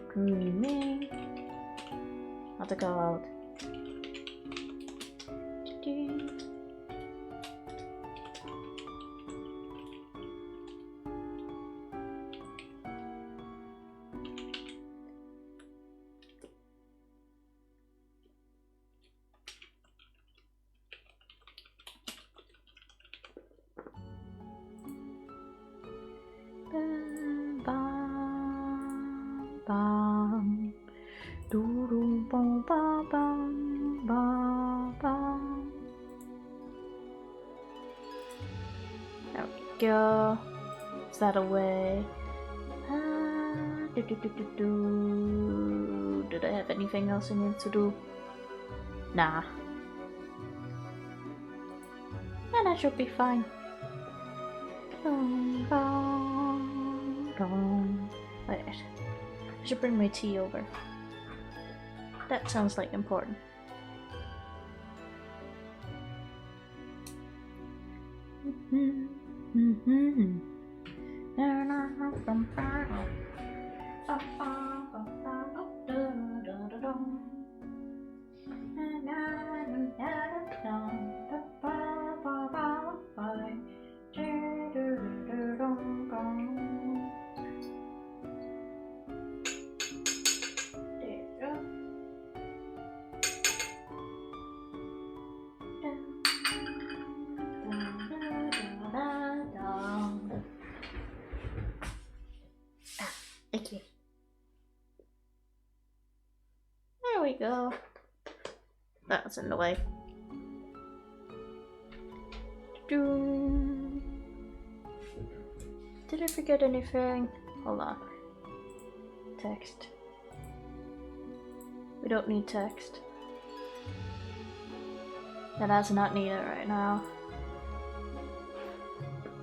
Grooming. What's it called? There we go. Is that a way? Did I have anything else I need to do? Nah. And I should be fine. Wait. I should bring my tea over. That sounds like important. Okay. There we go. That's in the way. Did I forget anything? Hold on. Text. We don't need text. That's not needed right now.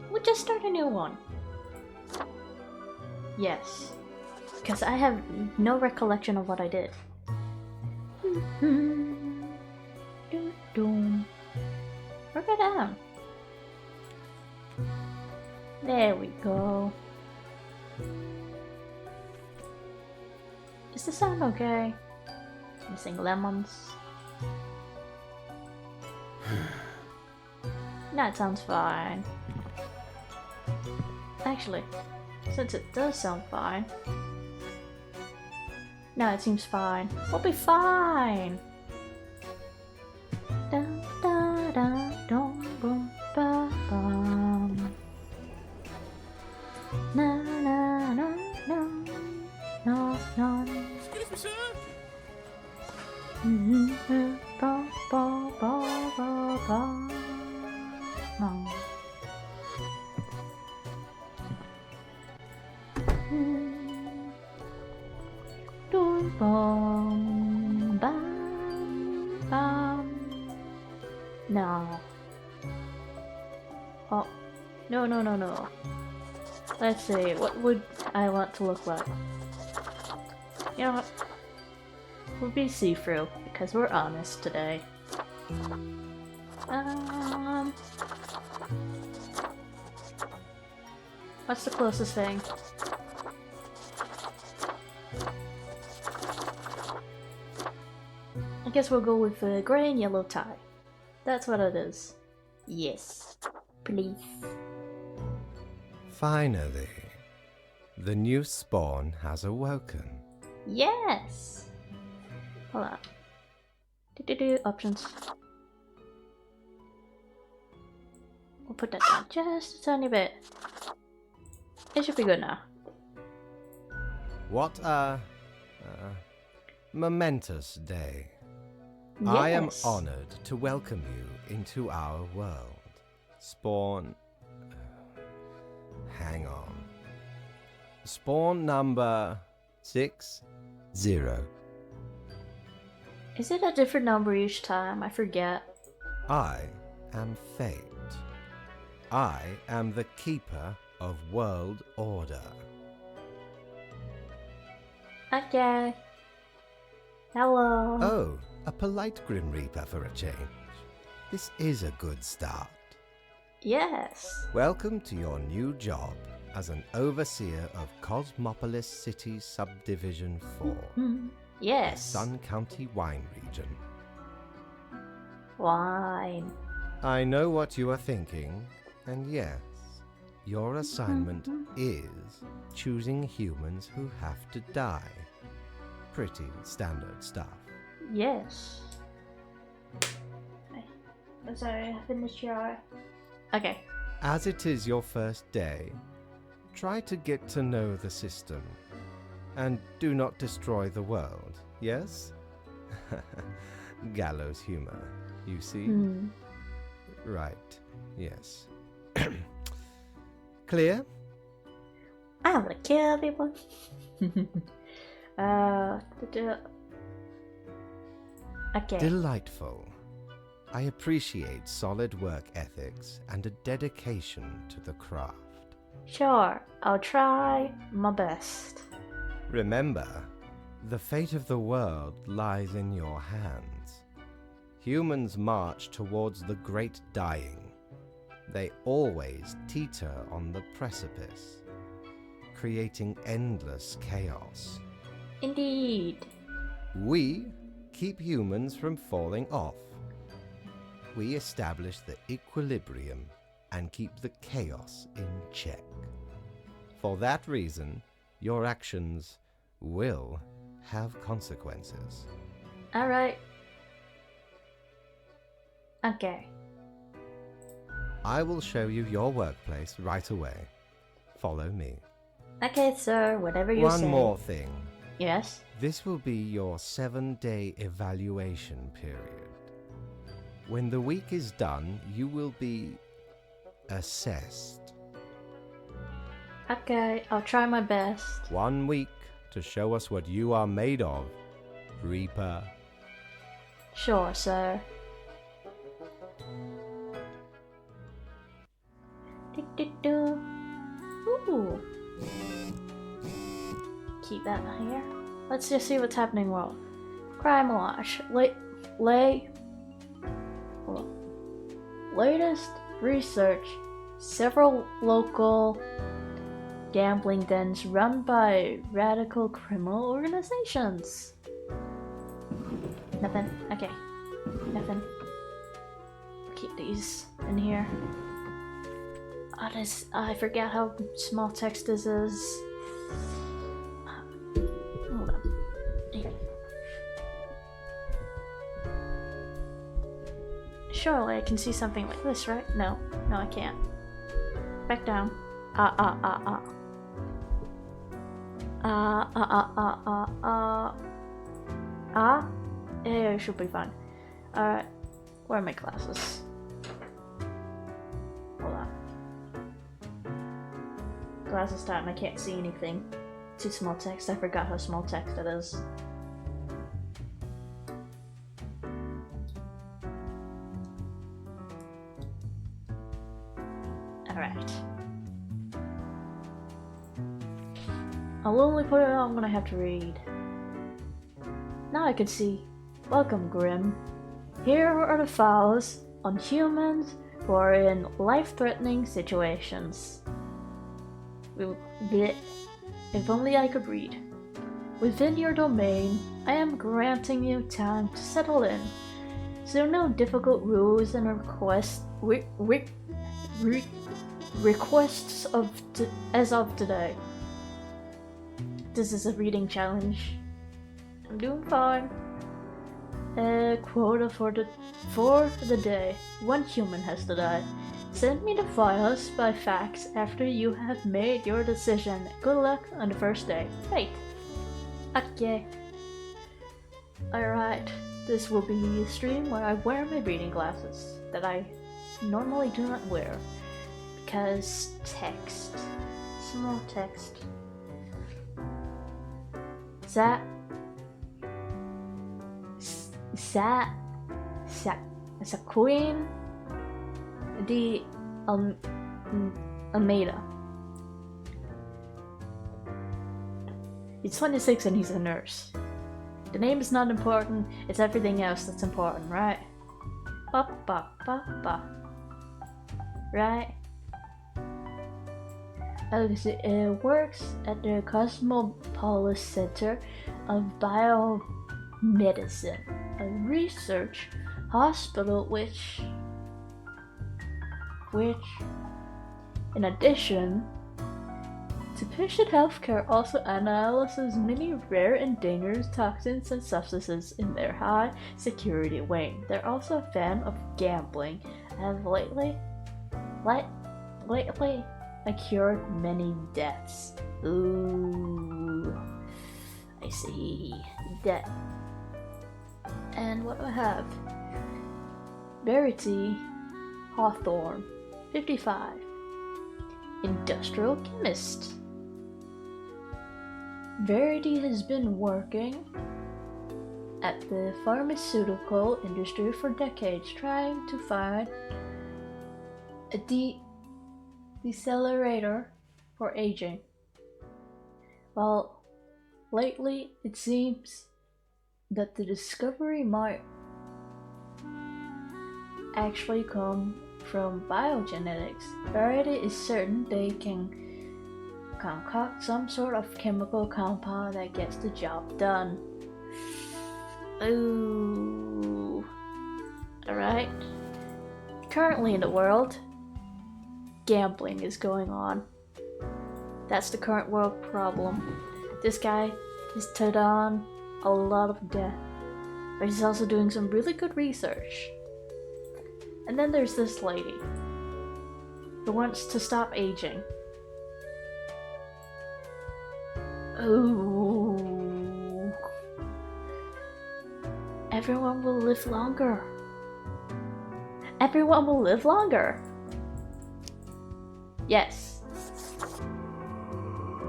We'll just start a new one. Yes. Because I have no recollection of what I did. Look at that. There we go. Is the sound okay? Missing lemons. That sounds fine. Actually, since it does sound fine. No, it seems fine. We'll be fine. Da da da dum bum ba bum. Na na na na na na. Excuse me, sir. Ba ba ba ba ba. No. Bum, bum, bum. No. Oh. No. Let's see, what would I want to look like? You know what? We'll be see-through, because we're honest today. What's the closest thing? I guess we'll go with a grey and yellow tie. That's what it is. Yes. Please. Finally, the new spawn has awoken. Yes! Hold on. Options. We'll put that down just a tiny bit. It should be good now. What a momentous day. Yes. I am honored to welcome you into our world. Spawn... hang on. Spawn number 60. Is it a different number each time? I forget. I am Fate. I am the keeper of world order. Okay. Hello. Oh, a polite Grim Reaper for a change. This is a good start. Yes. Welcome to your new job as an overseer of Cosmopolis City Subdivision 4, the Yes. Sun County wine region. Wine. I know what you are thinking, and yes, your assignment is choosing humans who have to die. Pretty standard stuff. Yes. I'm sorry, I finished your eye. Okay. As it is your first day, try to get to know the system, and do not destroy the world, yes? Gallows humor, you see? Right, yes. Clear? I wanna kill people. Okay. Delightful. I appreciate solid work ethics and a dedication to the craft. Sure, I'll try my best. Remember, the fate of the world lies in your hands. Humans march towards the great dying. They always teeter on the precipice, creating endless chaos. Indeed. We keep humans from falling off. We establish the equilibrium and keep the chaos in check. For that reason, your actions will have consequences. Alright. Okay. I will show you your workplace right away. Follow me. Okay, sir, whatever you say. One more thing. Yes? This will be your 7-day evaluation period. When the week is done, you will be assessed. Okay, I'll try my best. 1 week to show us what you are made of, Reaper. Sure, sir. Do. Ooh. Keep that here. Let's just see what's happening world. Crime watch. Latest research. Several local gambling dens run by radical criminal organizations. Nothing. Okay. Nothing. Keep these in here. I forget how small text this is. Hold on. Here. Surely I can see something like this, right? No, I can't. Back down. Ah. Yeah, it should be fine. Alright. Where are my glasses? Hold on. Glasses time, I can't see anything. Too small text, I forgot how small text it is. Alright. I'll only put it on when I have to read. Now I can see. Welcome, Grim. Here are the files on humans who are in life-threatening situations. If only I could read. Within your domain, I am granting you time to settle in. So no difficult rules and requests as of today. This is a reading challenge. I'm doing fine. Quota for the day. 1 human has to die. Send me the files by fax after you have made your decision. Good luck on the first day. Wait. Okay. Alright. This will be a stream where I wear my reading glasses that I normally do not wear. Because text. Small text. Queen de Almeida. He's 26 and he's a nurse. The name is not important, it's everything else that's important, right? Right? works at the Cosmopolis Center of Biomedicine, a research hospital which, in addition to patient healthcare, also analyzes many rare and dangerous toxins and substances in their high security wing. They're also a fan of gambling, and lately cured many deaths. Ooh, I see. Death. And what do I have? Verity Hawthorne, 55. Industrial chemist. Verity has been working at the pharmaceutical industry for decades, trying to find a decelerator for aging. Well, lately it seems that the discovery might actually come from biogenetics. Verity is certain they can concoct some sort of chemical compound that gets the job done. Ooh. Alright. Currently in the world, gambling is going on. That's the current world problem. This guy has turned on a lot of death, but he's also doing some really good research. And then there's this lady who wants to stop aging. Ooh. Everyone will live longer. Everyone will live longer. Yes.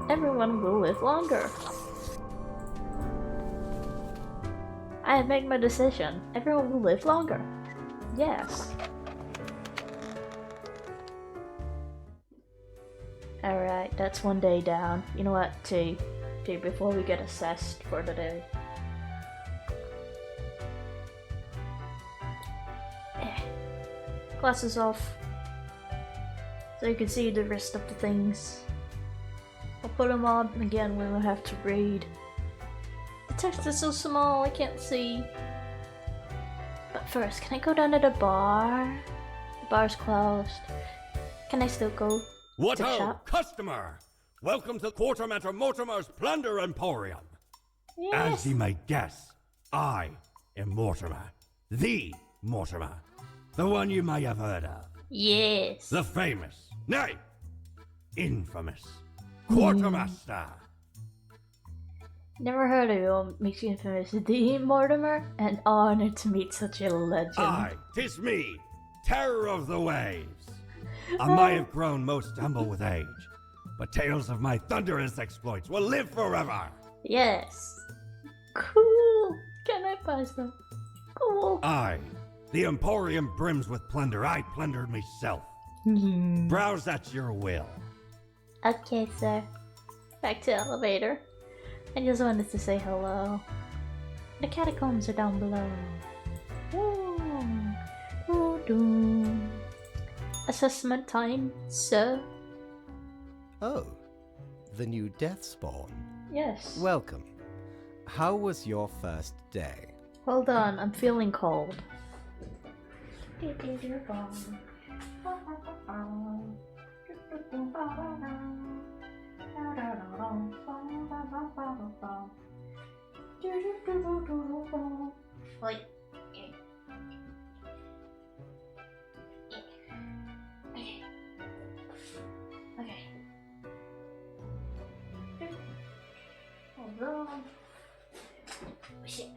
Everyone will live longer. I have made my decision. Everyone will live longer. Yes. Alright, that's one day down. You know what, T, before we get assessed for the day. Glasses off, so you can see the rest of the things. I'll put them on again when we have to read. The text is so small I can't see. But first, can I go down to the bar? The bar's closed. Can I still go What to the ho, shop? customer! Welcome to Quartermaster Mortimer's Plunder Emporium. Yes. As ye may guess, I am Mortimer. The Mortimer. The one you may have heard of. Yes. The famous, nay, infamous Quartermaster. Never heard of you, makes you infamous. D. Mortimer, and honored to meet such a legend. Aye, 'tis me, terror of the waves. I may have grown most humble with age, but tales of my thunderous exploits will live forever. Yes. Cool. Can I buy some? Cool. Aye, the Emporium brims with plunder. I plundered myself. Browse at your will. Okay, sir. Back to the elevator. I just wanted to say hello. The catacombs are down below. Ooh. Assessment time, sir. Oh, the new death spawn. Yes. Welcome. How was your first day? Hold on, I'm feeling cold. Wait. Okay. Hold on. Oh, shit.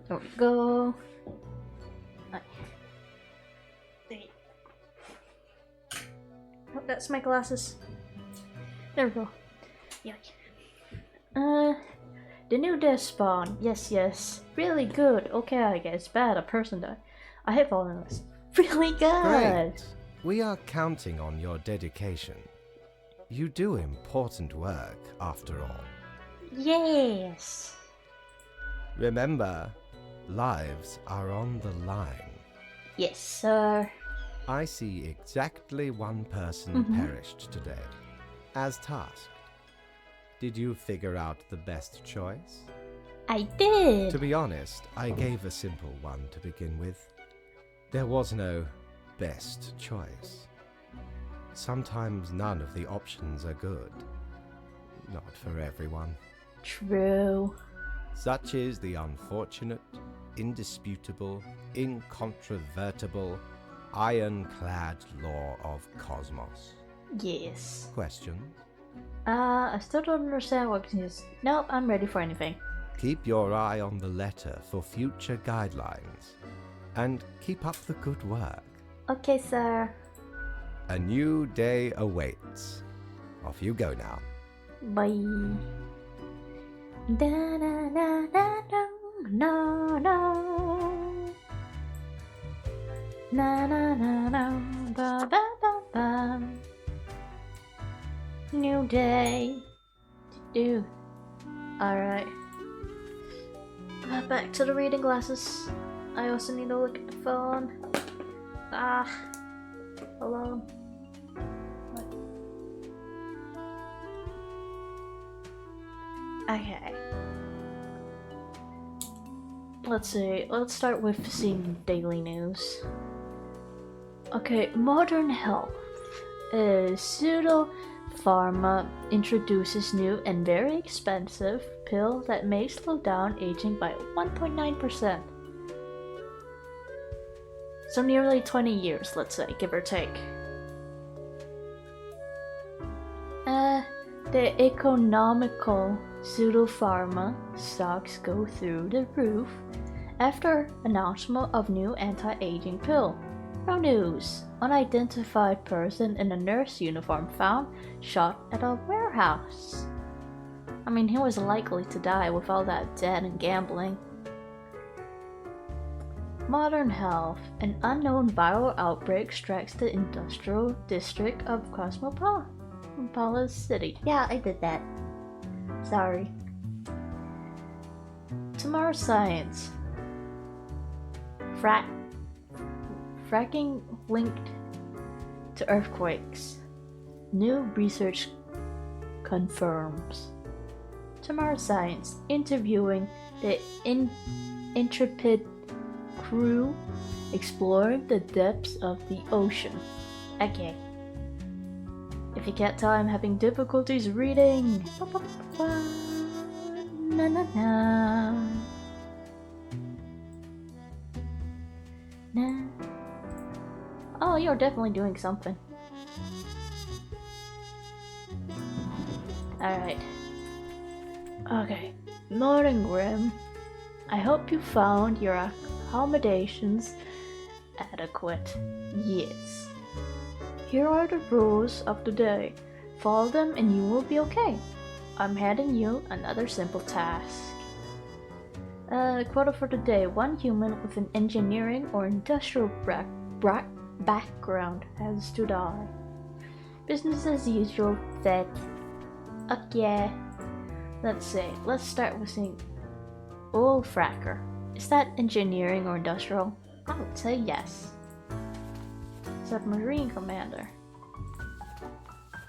There we go. Oh, that's my glasses. There we go. Yeah. The new death spawn. Yes. Really good. Okay, I guess. Bad. A person died. I hate following this. Really good. Great. We are counting on your dedication. You do important work, after all. Yes. Remember, lives are on the line. Yes, sir. I see exactly one person perished today, as tasked. Did you figure out the best choice? I did. To be honest, I gave a simple one to begin with. There was no best choice. Sometimes none of the options are good. Not for everyone. True. Such is the unfortunate, indisputable, incontrovertible, ironclad law of cosmos. Yes. Questions? I still don't understand what it is. Nope, I'm ready for anything. Keep your eye on the letter for future guidelines. And keep up the good work. Okay, sir. A new day awaits. Off you go now. Bye. Da na na na no no. Na na na na ba ba ba ba. New day. Do. Alright. Back to the reading glasses. I also need to look at the phone. Hello. What? Okay. Let's see. Let's start with seeing daily news. Okay, Modern Health. Pseudo Pharma introduces new and very expensive pill that may slow down aging by 1.9%. So nearly 20 years, let's say, give or take. The economical pseudopharma stocks go through the roof after announcement of new anti-aging pill. Pro news. Unidentified person in a nurse uniform found shot at a warehouse. I mean, he was likely to die with all that debt and gambling. Modern Health. An unknown viral outbreak strikes the industrial district of Cosmopolis City. Yeah, I did that. Sorry. Tomorrow Science. Fracking linked to earthquakes. New research confirms. Tomorrow Science. Interviewing the intrepid crew exploring the depths of the ocean. Okay. If you can't tell, I'm having difficulties reading. Na na na. Na. Oh, you're definitely doing something. Alright. Okay. Morning, Grim. I hope you found your accommodations adequate. Yes. Here are the rules of the day. Follow them and you will be okay. I'm handing you another simple task. Quota for the day. One human with an engineering or industrial background has to die. Business as usual, that. Okay. Let's see. Let's start with saying oil fracker. Is that engineering or industrial? I would say yes. Submarine commander.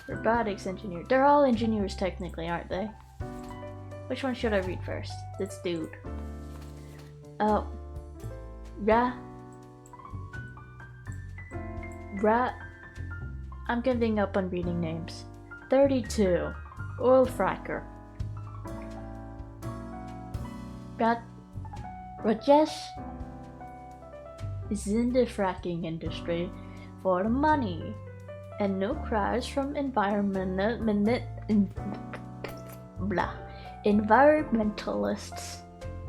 Robotics engineer. They're all engineers technically, aren't they? Which one should I read first? This dude. I'm giving up on reading names. 32. Oil fracker. Rajesh is in the fracking industry for the money, and no cries from environmentalists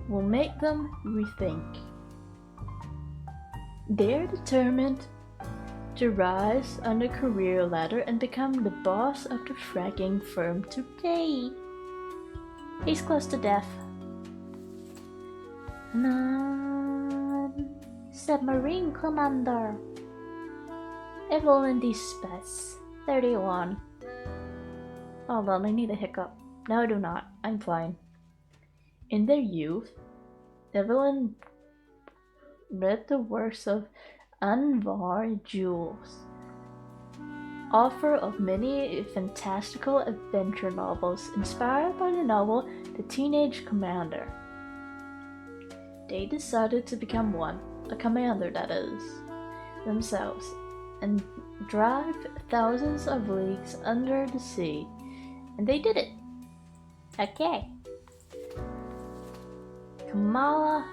will make them rethink. They're determined to rise on the career ladder and become the boss of the fracking firm today. He's close to death. Submarine commander. Evelyn D. Spess. 31. Hold on, I need a hiccup. No, I do not. I'm fine. In their youth, Evelyn read the works of Anvar Jules, author of many fantastical adventure novels inspired by the novel The Teenage Commander. They decided to become one, a commander that is, themselves, and drive thousands of leagues under the sea. And they did it. Okay. Kamala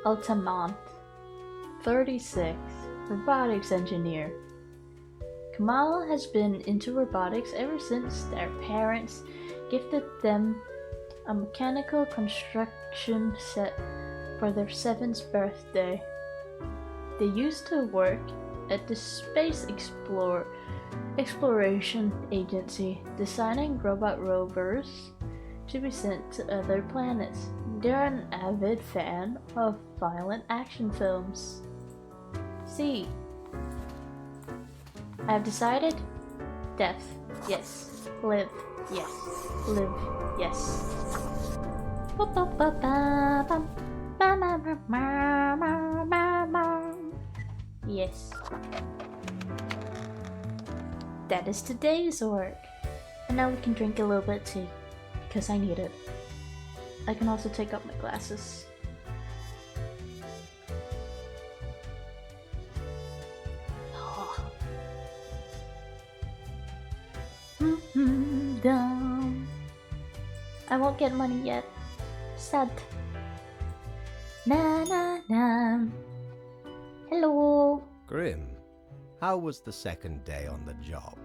Altamont, 36, robotics engineer. Kamala has been into robotics ever since their parents gifted them a mechanical construction set for their 7th birthday. They used to work at the Space Exploration Agency, designing robot rovers to be sent to other planets. They're an avid fan of violent action films. See, I've decided death, yes. Live, yes. Live, yes. Yes. That is today's work. And now we can drink a little bit of tea, because I need it. I can also take off my glasses. Oh. Dumb. I won't get money yet. Sad. Na na na. Hello. Grim, how was the second day on the job?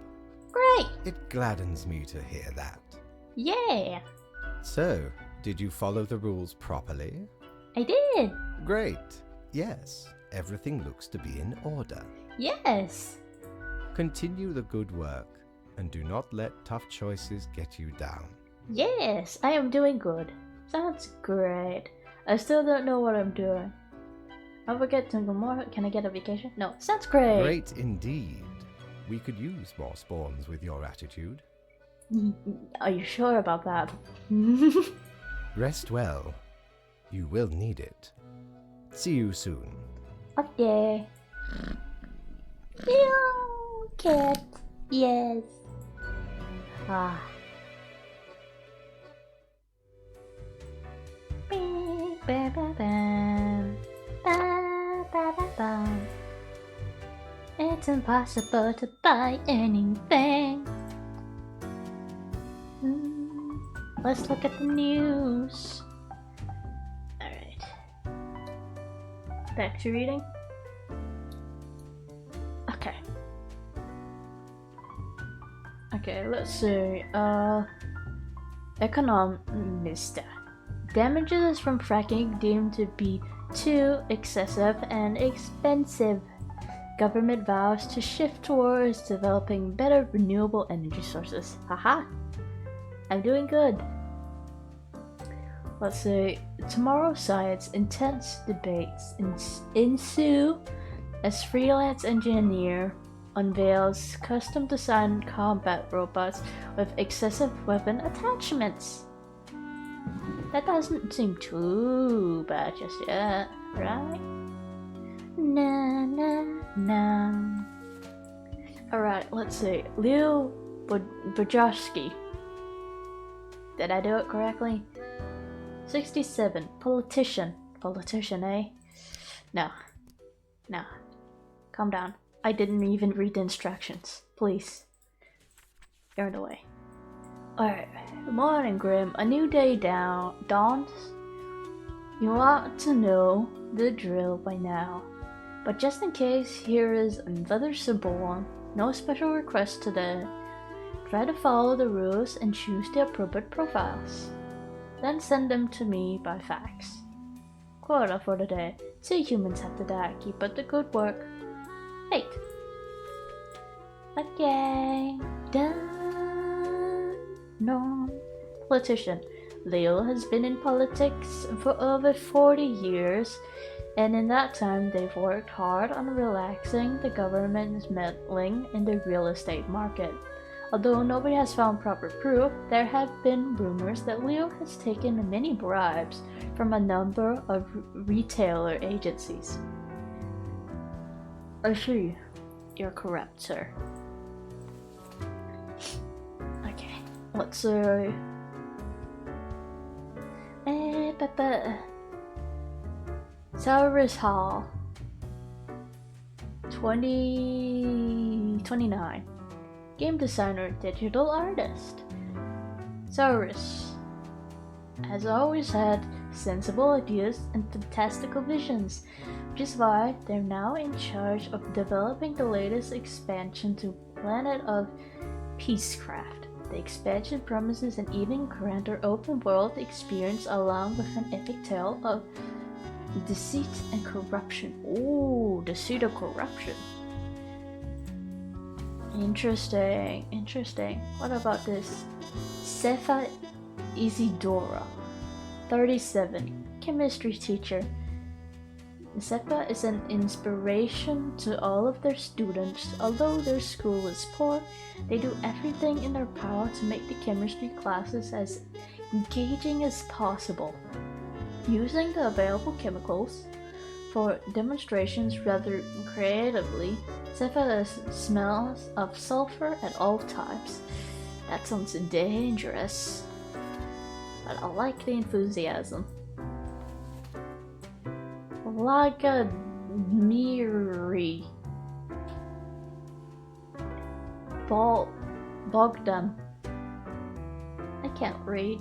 Great. It gladdens me to hear that. Yeah. So, did you follow the rules properly? I did. Great. Yes, everything looks to be in order. Yes. Continue the good work, and do not let tough choices get you down. Yes, I am doing good. Sounds great. I still don't know what I'm doing. I forget to go more. Can I get a vacation? No, sounds great. Great indeed. We could use more spawns with your attitude. Are you sure about that? Rest well. You will need it. See you soon. Okay. Meow, cat. Yes. Ah. It's impossible to buy anything. Let's look at the news. Alright. Back to reading. Okay. Okay, let's see. Economista. Damages from fracking deemed to be too excessive and expensive. Government vows to shift towards developing better renewable energy sources. Haha! I'm doing good. Let's see. Tomorrow Science intense debates ensue as freelance engineer unveils custom designed combat robots with excessive weapon attachments. That doesn't seem too bad just yet, right? Na na na. Alright, let's see. Leo Bojowski. Did I do it correctly? 67. Politician. Politician, eh? No. No. Calm down. I didn't even read the instructions. Please. You're in the way. Alright. Good morning, Grim. A new day dawns. You ought to know the drill by now. But just in case, here is another suborn. No special requests today. Try to follow the rules and choose the appropriate profiles. Then send them to me by fax. Quota for the day. 2 humans have to die. Keep up the good work. 8. Okay. Done. No. Politician. Leo has been in politics for over 40 years, and in that time they've worked hard on relaxing the government's meddling in the real estate market. Although nobody has found proper proof, there have been rumors that Leo has taken many bribes from a number of retailer agencies. I see. You're correct, sir. Okay, let's see. Cyrus Hall. 29. Game designer, digital artist. Cyrus has always had sensible ideas and fantastical visions, which is why they're now in charge of developing the latest expansion to Planet of Peacecraft. The expansion promises an even grander open world experience along with an epic tale of deceit and corruption. Ooh, deceit and corruption. Interesting. What about this? Sefa Isidora, 37, chemistry teacher. Sefa is an inspiration to all of their students. Although their school is poor, they do everything in their power to make the chemistry classes as engaging as possible. Using the available chemicals for demonstrations rather creatively, Sefa smells of sulfur at all times. That sounds dangerous, but I like the enthusiasm. Lagadmiri Bogdan. I can't read.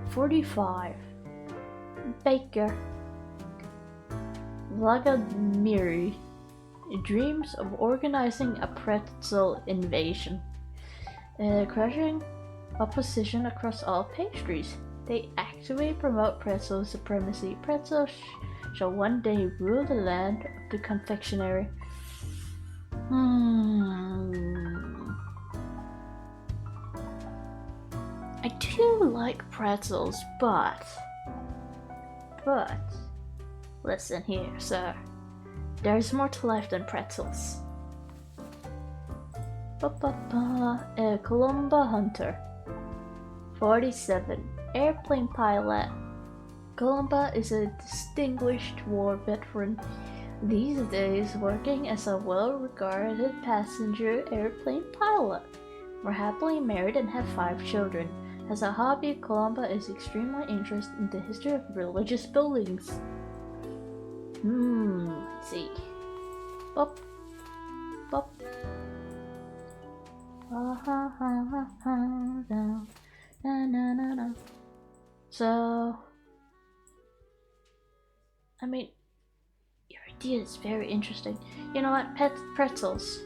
45. Baker. Lagadmiri dreams of organizing a pretzel invasion, crushing opposition across all pastries. They actively promote pretzel supremacy. Pretzels shall one day rule the land of the confectionery. I do like pretzels, but listen here, sir. There's more to life than pretzels. Columba Hunter, 47, airplane pilot. Columba is a distinguished war veteran, these days working as a well-regarded passenger airplane pilot. We're happily married and have 5 children. As a hobby, Columba is extremely interested in the history of religious buildings. Let's see. Bop. Bop. So, I mean, your idea is very interesting. You know what? Pretzels.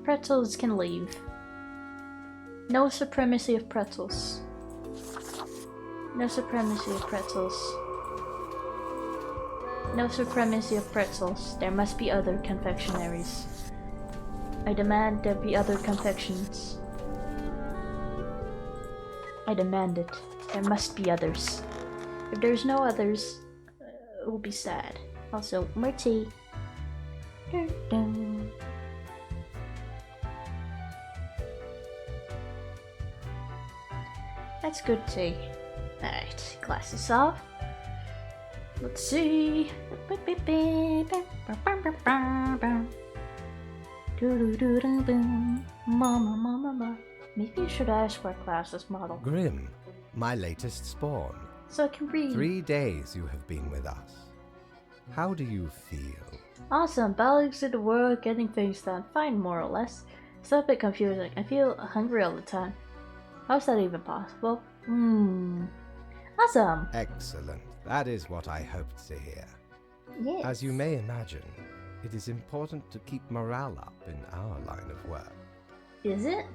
Pretzels can leave. No supremacy of pretzels. No supremacy of pretzels. No supremacy of pretzels. There must be other confectionaries. I demand there be other confections. I demand it. There must be others. If there's no others, it will be sad. Also, more tea. Dun, dun. That's good tea. Alright, glasses off. Let's see. Mama. Maybe you should ask for a glasses model. Grim, my latest spawn. So I can read. 3 days you have been with us. How do you feel? Awesome, balancing the world, getting things done. Fine, more or less. Still a bit confusing. I feel hungry all the time. How's that even possible? Awesome. Excellent. That is what I hoped to hear. Yes. As you may imagine, it is important to keep morale up in our line of work. Is it?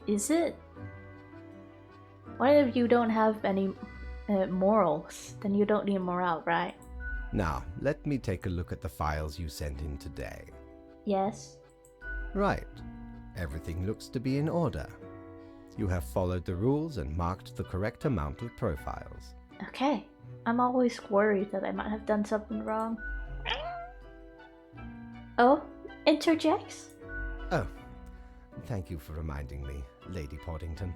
Is it? What if you don't have any morals? Then you don't need morale, right? Now, let me take a look at the files you sent in today. Yes. Right. Everything looks to be in order. You have followed the rules and marked the correct amount of profiles. Okay. I'm always worried that I might have done something wrong. Oh, interjects? Oh, thank you for reminding me, Lady Poddington.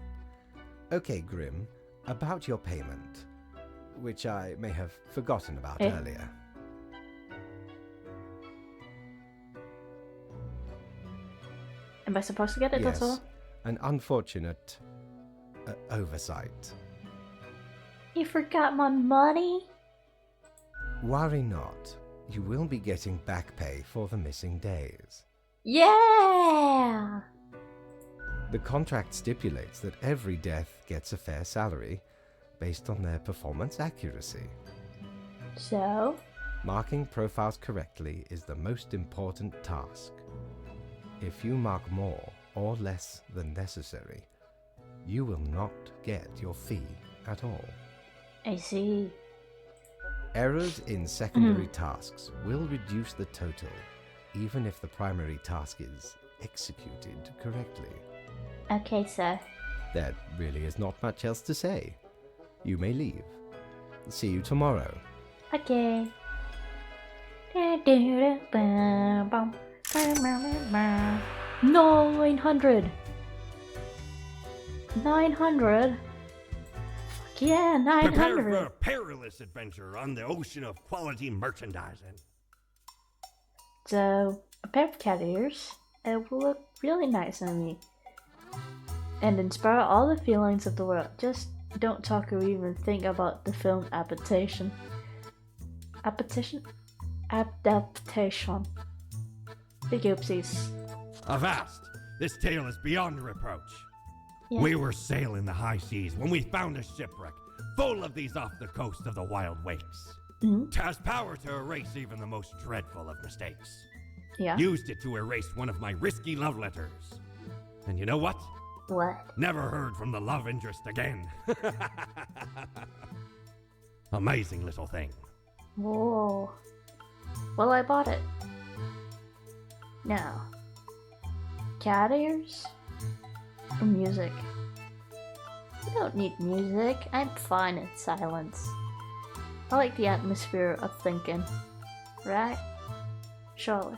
Okay, Grim, about your payment, which I may have forgotten about earlier. Am I supposed to get it? Yes, That's all? an unfortunate oversight. You forgot my money? Worry not. You will be getting back pay for the missing days. Yeah! The contract stipulates that every death gets a fair salary based on their performance accuracy. So? Marking profiles correctly is the most important task. If you mark more or less than necessary, you will not get your fee at all. I see. Errors in secondary tasks will reduce the total, even if the primary task is executed correctly. Okay, sir. There really is not much else to say. You may leave. See you tomorrow. Okay. 900. 900. Fuck yeah, Prepare 900. for a perilous adventure on the ocean of quality merchandising. So, a pair of cat ears. It will look really nice on me. And inspire all the feelings of the world. Just don't talk or even think about the film adaptation. Adaptation? Big oopsies. Avast! This tale is beyond reproach. Yeah. We were sailing the high seas when we found a shipwreck full of these off the coast of the wild wakes. Mhm. It has power to erase even the most dreadful of mistakes. Yeah. Used it to erase one of my risky love letters. And you know what? What? Never heard from the love interest again. Amazing little thing. Whoa. Well, I bought it. Now, cat ears or music? I don't need music. I'm fine in silence. I like the atmosphere of thinking. Right? Surely.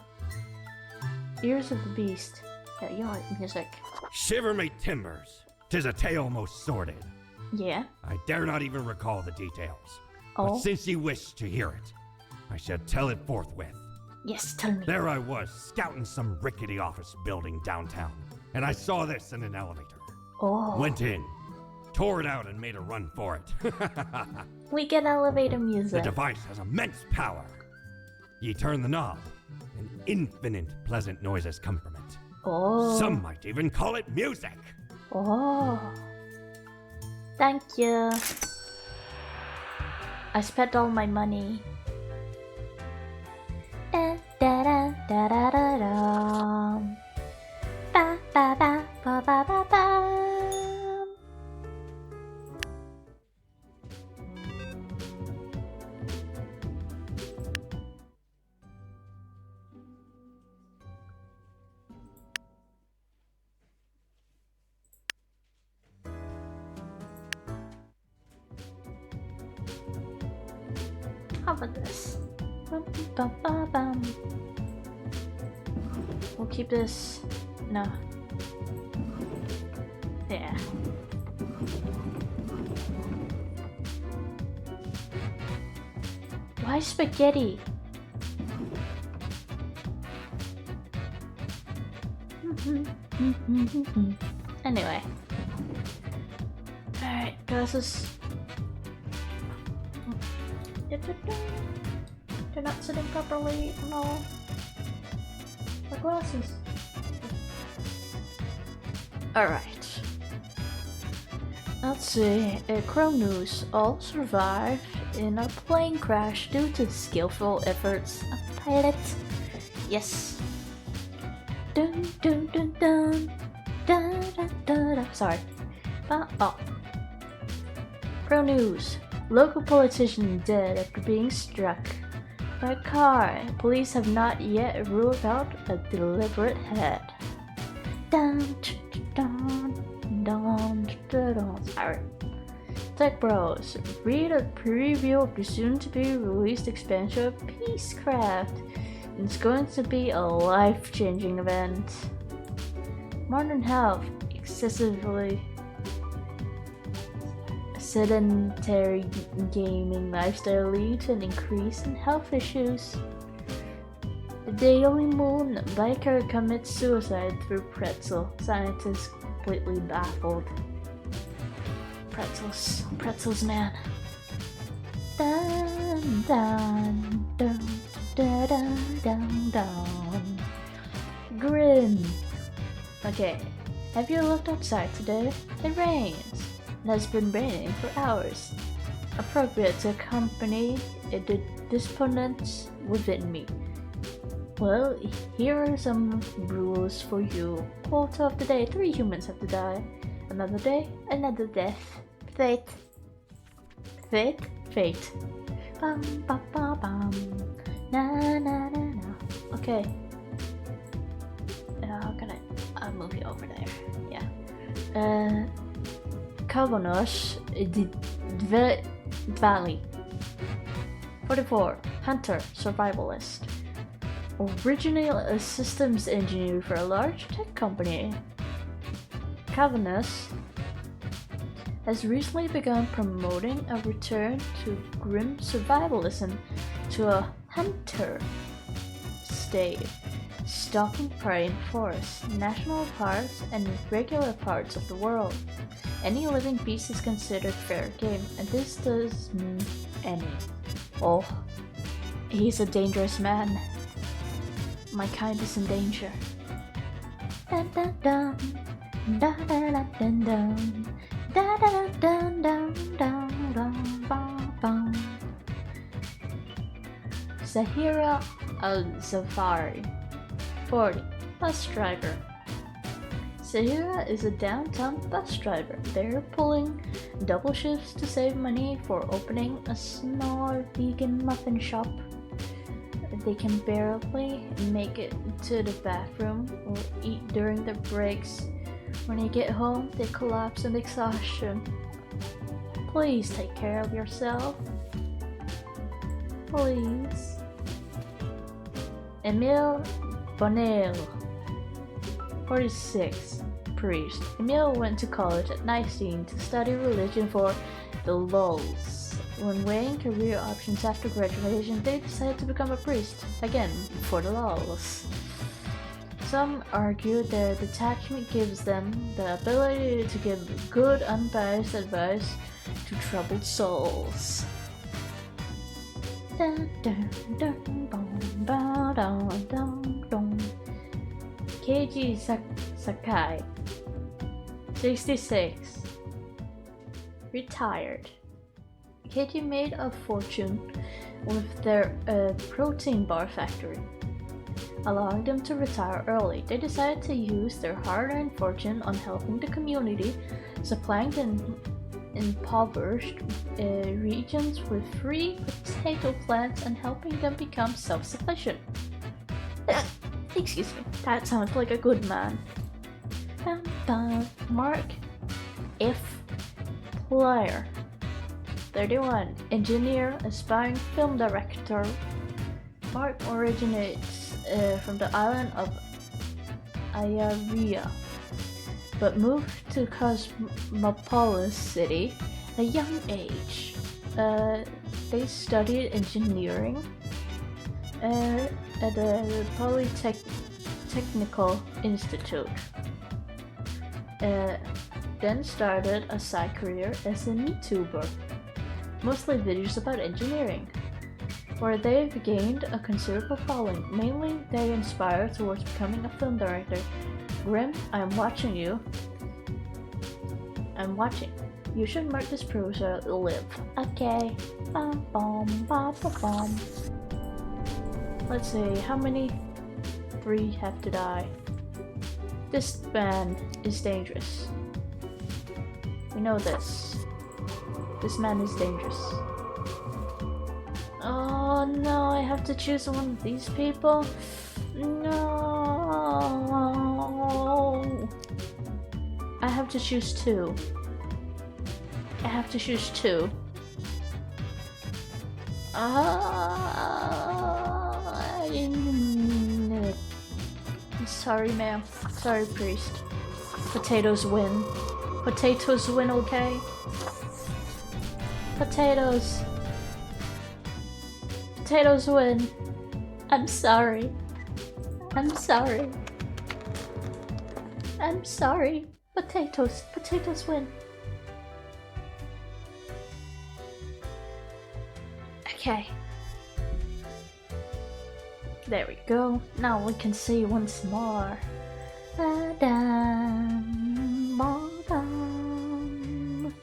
Ears of the Beast. Yeah, you like music. Shiver me timbers. 'Tis a tale most sordid. Yeah? I dare not even recall the details. Oh? But since you wish to hear it, I shall tell it forthwith. Yes, tell me. There I was, scouting some rickety office building downtown, and I saw this in an elevator. Oh. Went in, tore it out, and made a run for it. We get elevator The music. device has immense power. Ye turn the knob, and infinite pleasant noises come from it. Oh. Some might even call it music. Oh. Thank you. I spent all my money. Da da da da da da da. Ba ba ba ba ba ba ba. How about this? Bum, bum, bum, bum. We'll keep this. No. Yeah. Why spaghetti? Anyway. Alright, glasses. They're not sitting properly. No. My glasses. Alright. Let's see. Cronus all survived in a plane crash due to skillful efforts of the pilot. Yes. Dun dun dun dun. Dun dun dun dun. Sorry. Oh. Cronus. Local politician dead after being struck by a car. Police have not yet ruled out a deliberate head. Dun, dun, dun, dun, dun, dun. Sorry. Tech Bros, read a preview of the soon-to-be released expansion of Peacecraft. It's going to be a life-changing event. Modern health, excessively sedentary gaming lifestyle lead to an increase in health issues. The Daily Moon, biker commits suicide through pretzel. Scientists completely baffled. Pretzels, man. Dun dun dun dun dun dun dun. Grim. Okay, have you looked outside today? It rains. It has been raining for hours. Appropriate to accompany the disponents within me. Well, here are some rules for you. Quote of the day: 3 humans have to die. Another day, another death. Fate. Bum bum bum bum. Na na na na. Okay. How can I'll move you over there. Yeah. Kavanos, Valley. 44. Hunter, survivalist. Originally a systems engineer for a large tech company, Kavanos has recently begun promoting a return to grim survivalism to a hunter state, stalking prey in forests, national parks, and regular parts of the world. Any living beast is considered fair game, and this does mean any. Oh, he's a dangerous man. My kind is in danger. Dun dun dun, dun dun dun dun dun, dun dun dun dun dun dun dun. Zahira Al-Zafari, 40, bus driver. Zahira is a downtown bus driver. They're pulling double shifts to save money for opening a small vegan muffin shop. They can barely make it to the bathroom or eat during their breaks. When they get home, they collapse in exhaustion. Please take care of yourself. Please. Emile Bonnell, 46, priest. Emile went to college at 19 to study religion for the lulz. When weighing career options after graduation, they decided to become a priest, again, for the lulz. Some argue their detachment gives them the ability to give good, unbiased advice to troubled souls. Dun, dun, dun, dun, dun, dun, dun, dun. Keiji Sakai, 66, retired. Keiji made a fortune with their protein bar factory, allowing them to retire early. They decided to use their hard-earned fortune on helping the community, supplying the impoverished regions with free potato plants and helping them become self-sufficient. Excuse me, that sounds like a good man. Mark F. Player, 31, engineer, aspiring film director. Mark originates from the island of Ayaria, but moved to Cosmopolis City at a young age. They studied engineering at the Polytechnical Institute. Then started a side career as a YouTuber, mostly videos about engineering, where they've gained a considerable following. Mainly, they inspire towards becoming a film director. Grim, I'm watching you. I'm watching. You should mark this prosa live. Okay. Bum, bum, bum, bum, bum. Let's see, how many? 3 have to die. This man is dangerous. We know this. This man is dangerous. Oh no, I have to choose one of these people? No. I have to choose 2. I have to choose two. Sorry, ma'am. Sorry, priest. Potatoes win. Potatoes win, okay? Potatoes. Potatoes win. I'm sorry. I'm sorry. I'm sorry. Potatoes. Potatoes win. Okay. There we go. Now we can see once more. Ba-dum, ba-dum,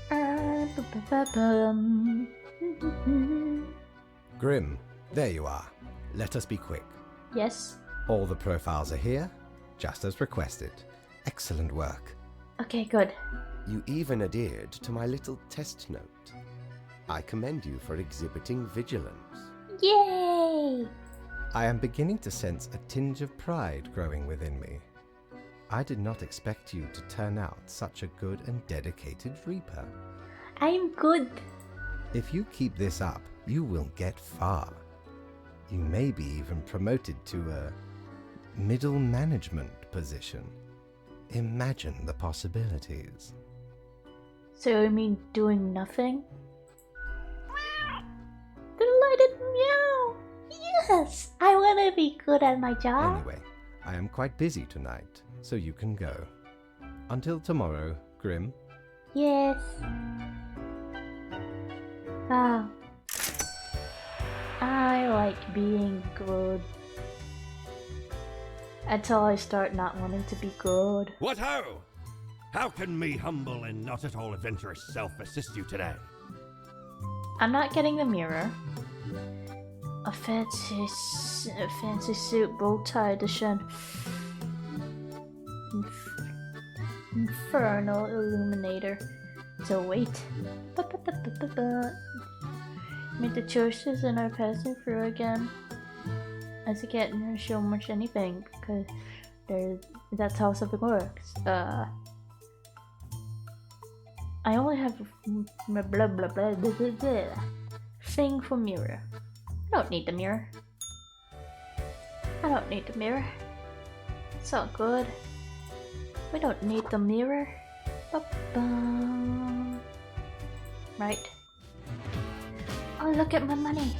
ba-ba-ba-bum. Grim, there you are. Let us be quick. Yes. All the profiles are here, just as requested. Excellent work. Okay, good. You even adhered to my little test note. I commend you for exhibiting vigilance. Yay! I am beginning to sense a tinge of pride growing within me. I did not expect you to turn out such a good and dedicated Reaper. I'm good. If you keep this up, you will get far. You may be even promoted to a middle management position. Imagine the possibilities. So you mean doing nothing? Delighted meow! Yes! I wanna be good at my job. Anyway, I am quite busy tonight, so you can go. Until tomorrow, Grim. Yes. Wow. I like being good. Until I start not wanting to be good. What ho! How can me humble and not at all adventurous self assist you today? I'm not getting the mirror. A fancy suit, bow tie edition. Infernal illuminator. So wait. Make the choices and are passing through again. As I can't show much anything because that's how something works. I only have blah blah blah blah blah blah blah thing for mirror. I don't need the mirror. I don't need the mirror. It's all good. We don't need the mirror. Ba-bum. Right. Oh, look at my money.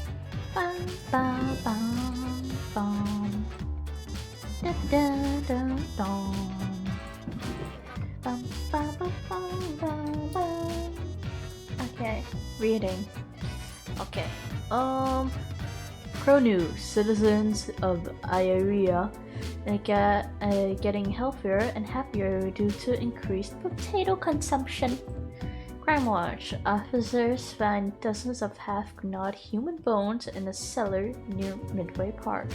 Bum, bum, bum, bum. Da, da, da, dum. Bum, bum, bum, bum, bum, bum. Okay, reading. Okay. Pro news. Citizens of Ioria getting healthier and happier due to increased potato consumption. Crime Watch. Officers find dozens of half-gnawed human bones in a cellar near Midway Park.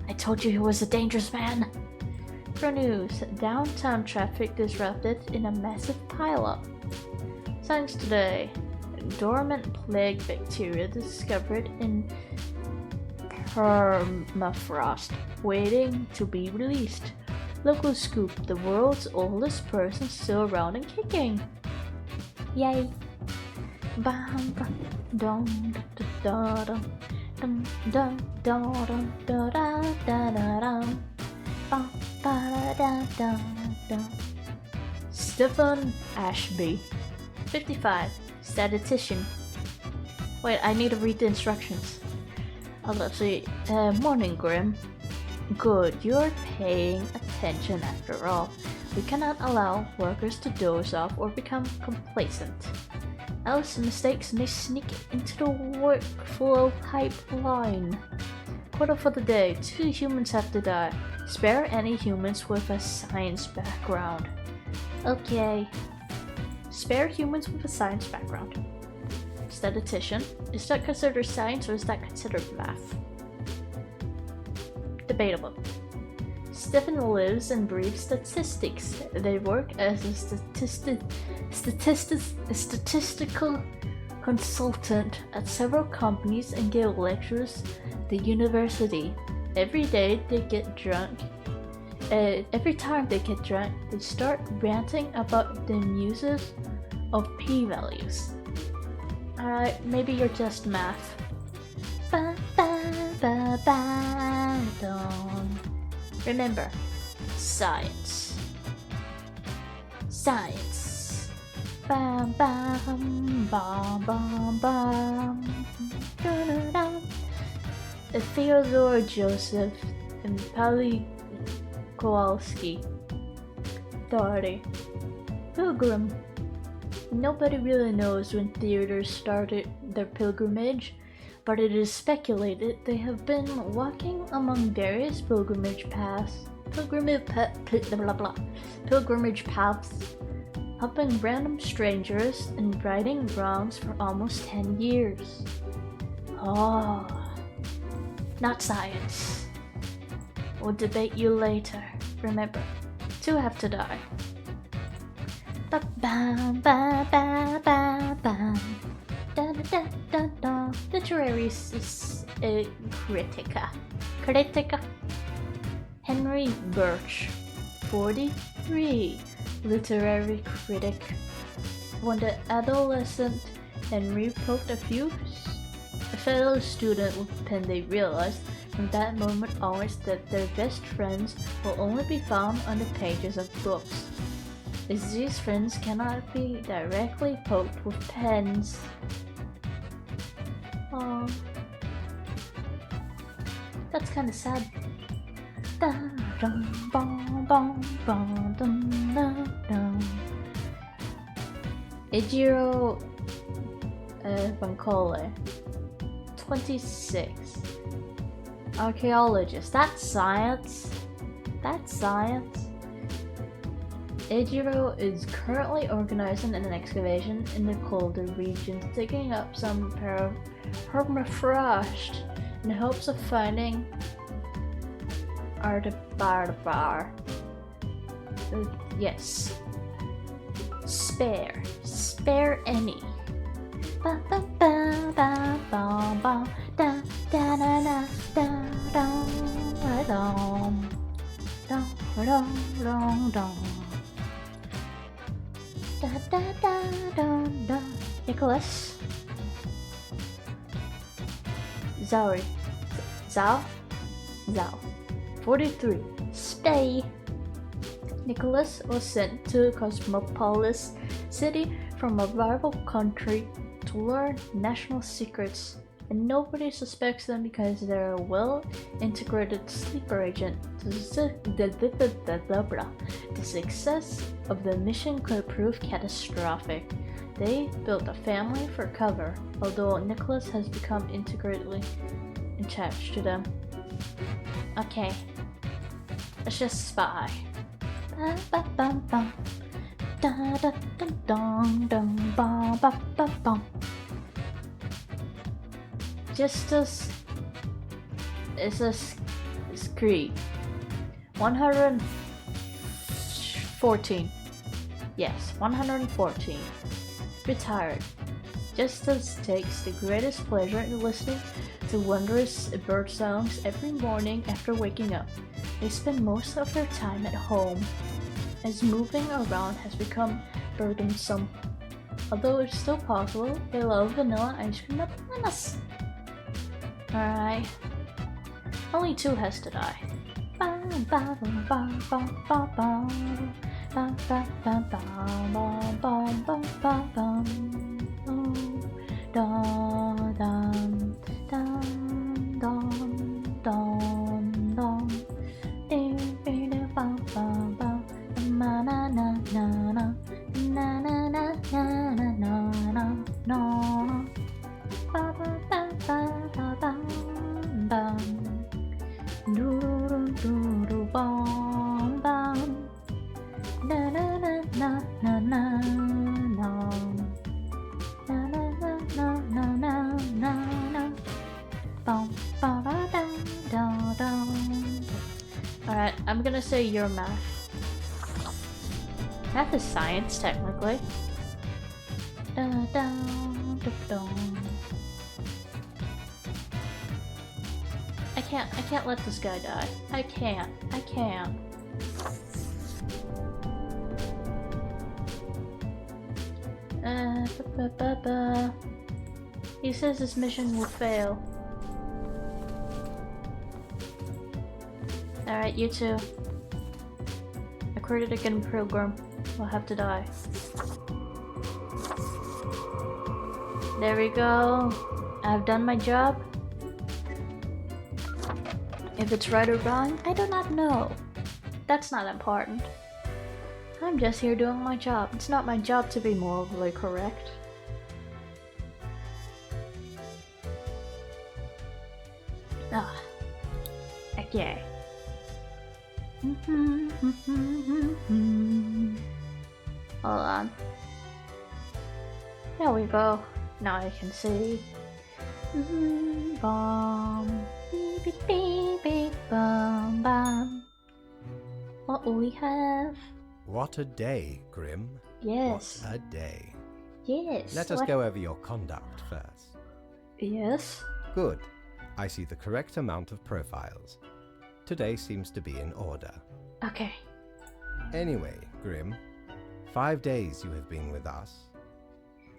I told you he was a dangerous man. Pro News. Downtown traffic disrupted in a massive pileup. Science Today. Dormant plague bacteria discovered in permafrost, waiting to be released. Local Scoop. The world's oldest person still around and kicking. Yay! Bam bam dum da da dum dum dum da da da da dum bam ba da da da. Stephen Ashby, 55, statistician. Wait, I need to read the instructions. Let's see. Morning, Grim. Good, you're paying attention after all. We cannot allow workers to doze off or become complacent. Else mistakes may sneak into the workflow pipeline. Quota for the day. 2 humans have to die. Spare any humans with a science background. Okay. Spare humans with a science background. Statistician. Is that considered science or is that considered math? Debatable. Stephen lives and breathes statistics. They work as a statistical consultant at several companies and give lectures at the university. Every day they get drunk. Every time they get drunk, they start ranting about the muses of p-values. Alright, maybe you're just math. Ba, ba, ba, ba, dum. Remember, science. Science. Bam, bam, bam, bam, bam. Da-da-da. Theodore Joseph and Pali Kowalski. Doherty. Pilgrim. Nobody really knows when Theodore started their pilgrimage, but it is speculated they have been walking among various pilgrimage paths, helping random strangers and righting wrongs for almost 10 years. Oh, not science. We'll debate you later. Remember, 2 have to die. Ba-bam, ba-ba-ba-bam. Da-da-da-da-da. Literary critica. Henry Birch, 43, literary critic. When the adolescent Henry poked a fellow student with a pen, they realized from that moment onwards that their best friends will only be found on the pages of books, as these friends cannot be directly poked with pens. That's kinda sad. Ejiro Bankole, 26. Archaeologist. That's science. That's science. Ejiro is currently organizing an excavation in the colder regions, digging up some permafrost in hopes of finding Artabar. Yes. Spare any. Ba ba ba ba ba ba da da da da da da da da da da. Da da da da da. Nicholas. Zao. 43. Stay. Nicholas was sent to Cosmopolis City from a rival country to learn national secrets, and nobody suspects them because they're a well-integrated sleeper agent. The success of the mission could prove catastrophic. They built a family for cover, although Nicholas has become integrally attached to them. Okay, let's just spy. Ba ba ba ba. Da da da dong dong ba ba ba ba. Justus is a Scree. 114. Yes, 114. Retired. Justus takes the greatest pleasure in listening to wondrous bird songs every morning after waking up. They spend most of their time at home, as moving around has become burdensome. Although it's still possible, they love vanilla ice cream and bananas. Alright. Only 2 has to die. Alright, I'm gonna say your math. Math is science, technically. I can't let this guy die. I can't. He says this mission will fail. Alright, you two. A Critic program will have to die. There we go. I've done my job. If it's right or wrong, I do not know. That's not important. I'm just here doing my job. It's not my job to be morally correct. Ah. Okay. Hold on. There we go. Now I can see. Bomb. Beep beep beep beep bum bum. What will we have? What a day, Grim. Yes. What a day. Yes. Let us what- go over your conduct first. Yes. Good. I see the correct amount of profiles. Today seems to be in order. Okay. Anyway, Grim, 5 days you have been with us.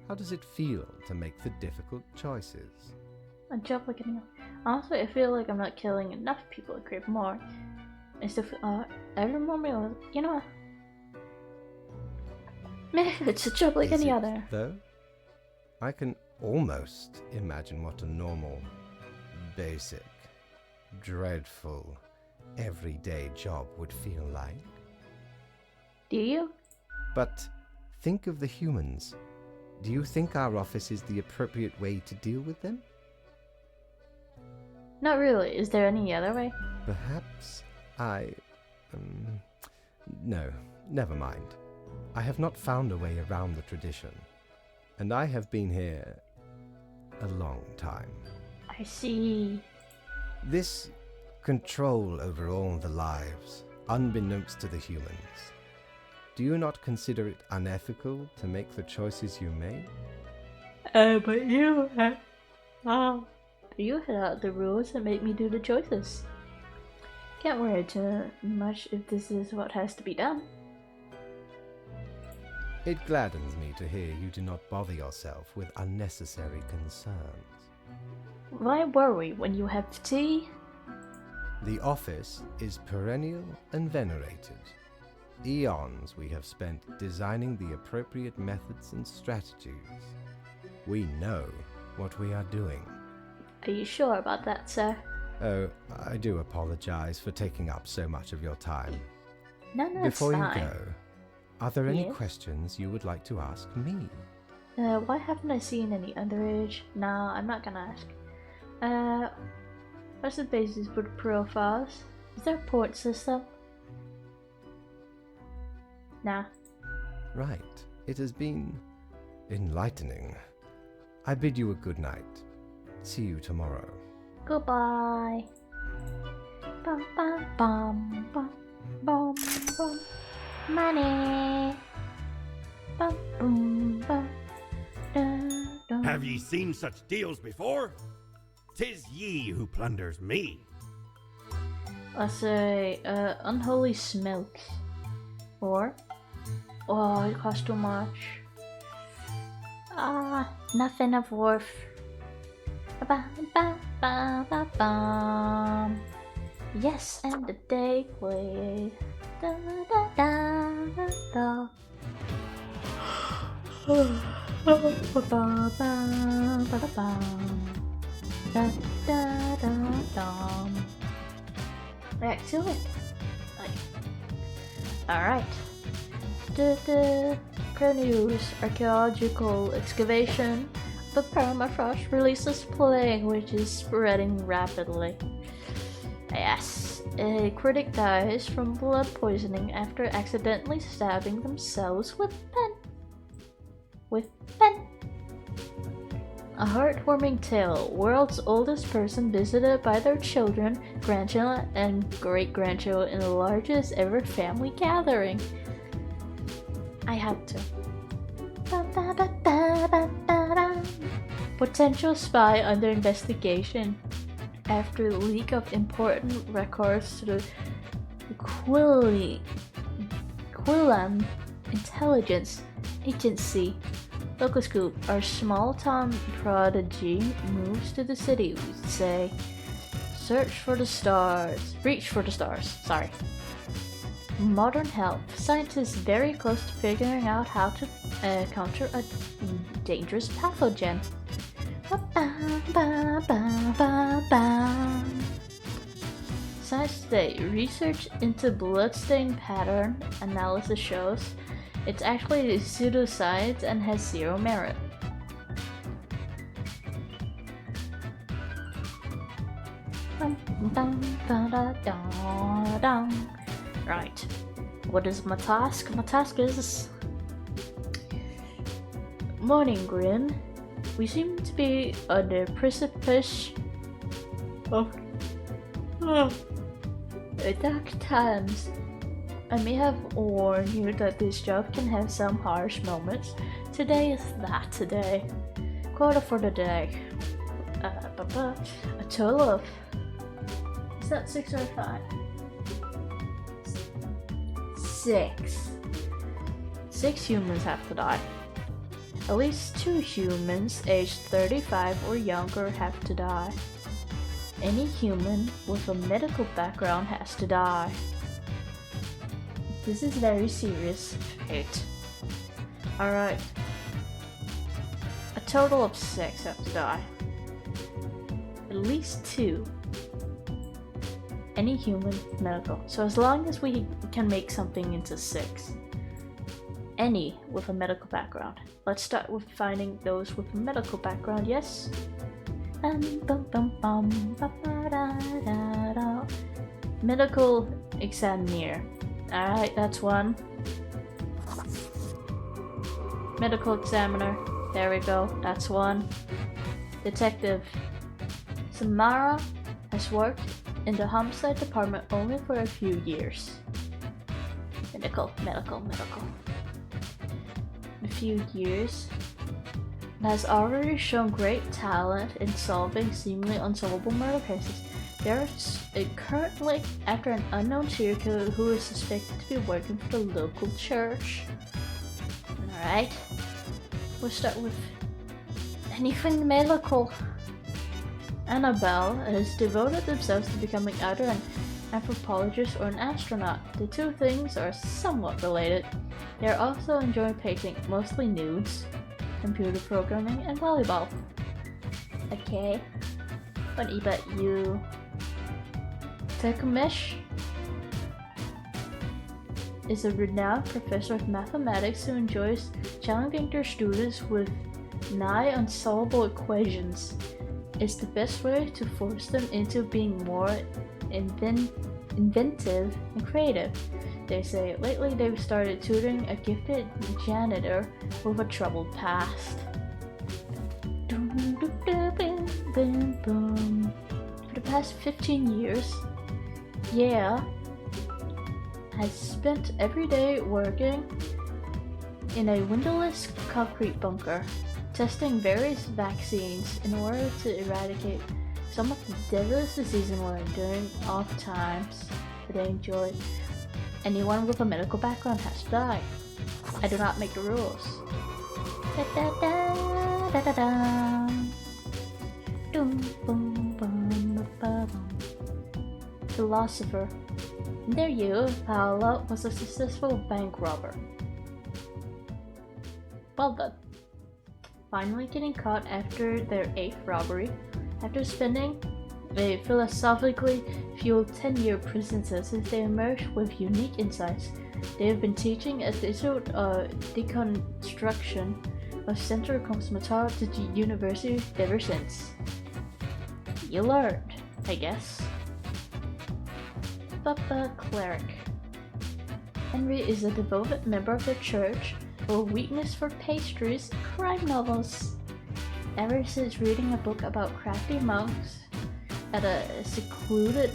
How does it feel to make the difficult choices? A job like anything. Honestly, I feel like I'm not killing enough people to crave more. It's the every moment, you know. Meh, it's a job like Is any it, other. Though, I can almost imagine what a normal, basic, dreadful, everyday job would feel like. Do you? But think of the humans. Do you think our office is the appropriate way to deal with them? Not really. Is there any other way? Perhaps no, never mind. I have not found a way around the tradition, and I have been here a long time. I see. This control over all the lives, unbeknownst to the humans. Do you not consider it unethical to make the choices you make? But you had... You had out the rules and made me do the choices. Can't worry too much if this is what has to be done. It gladdens me to hear you do not bother yourself with unnecessary concerns. Why worry when you have tea? The office is perennial and venerated. Eons we have spent designing the appropriate methods and strategies. We know what we are doing. Are you sure about that, sir? Oh, I do apologize for taking up so much of your time. No, it's Before fine. you go, are there any Yes? questions you would like to ask me? Why haven't I seen any underage? No, I'm not gonna ask. What's the basis for the profiles? Is there a port system? Nah. Right. It has been enlightening. I bid you a good night. See you tomorrow. Goodbye. Bum bum bum bum bum bum. Money. Bum boom bum. Da, da. Have ye seen such deals before? 'Tis ye who plunders me. Let's say, unholy smokes. Or, oh, it costs too much. Nothing of worth. Ba ba ba ba ba. Yes, and the day plays. Da da da da da. Ba ba ba ba ba ba. Da da da da. Excellent. Alright. Pro news. Archaeological excavation. The permafrost releases plague which is spreading rapidly. Yes. A critic dies from blood poisoning after accidentally stabbing themselves with pen. A heartwarming tale. World's oldest person visited by their children, grandchildren, and great-grandchildren in the largest ever family gathering. I had to. Potential spy under investigation. After leak of important records to the Quillan Intelligence Agency. Local Scoop, our small town prodigy moves to the city, we say. Reach for the stars, sorry. Modern health. Scientists very close to figuring out how to counter a dangerous pathogen. Science Today. Research into bloodstain pattern analysis shows it's actually pseudoscience and has zero merit. Right. What is my task? My task is... Morning, Grim. We seem to be on the precipice of dark times. I may have warned you that this job can have some harsh moments. Today is that today. Quota for the day. A total of... Is that 6 or 5? 6. 6 humans have to die. At least 2 humans aged 35 or younger have to die. Any human with a medical background has to die. This is very serious fate. Alright. A total of 6 have to die. At least 2. Any human medical. So as long as we can make something into 6. Any with a medical background. Let's start with finding those with a medical background, yes? Medical examiner. Alright, that's 1. Medical examiner. There we go, that's 1. Detective. Samara has worked in the homicide department only for a few years. Medical. A few years. Has already shown great talent in solving seemingly unsolvable murder cases. There's currently after an unknown serial killer who is suspected to be working for the local church. Alright. We'll start with anything medical. Annabelle has devoted themselves to becoming either an anthropologist or an astronaut. The two things are somewhat related. They are also enjoying painting, mostly nudes, computer programming, and volleyball. Okay. What about you? Takumesh is a renowned professor of mathematics who enjoys challenging their students with nigh unsolvable equations. It's the best way to force them into being more inventive and creative. They say lately they've started tutoring a gifted janitor with a troubled past. For the past 15 years, has spent every day working in a windowless concrete bunker, testing various vaccines in order to eradicate some of the deadliest diseases during off times that they enjoy. Anyone with a medical background has to die. I do not make the rules. Philosopher. In their youth, Paolo was a successful bank robber. Well done. Finally getting caught after their 8th robbery, after spending a philosophically fueled 10-year prison sentence, they emerged with unique insights. They have been teaching a digital deconstruction of Central Cosmetology at the university ever since. You learned, I guess. Papa Cleric. Henry is a devoted member of the church with a weakness for pastries and crime novels. Ever since reading a book about crafty monks at a secluded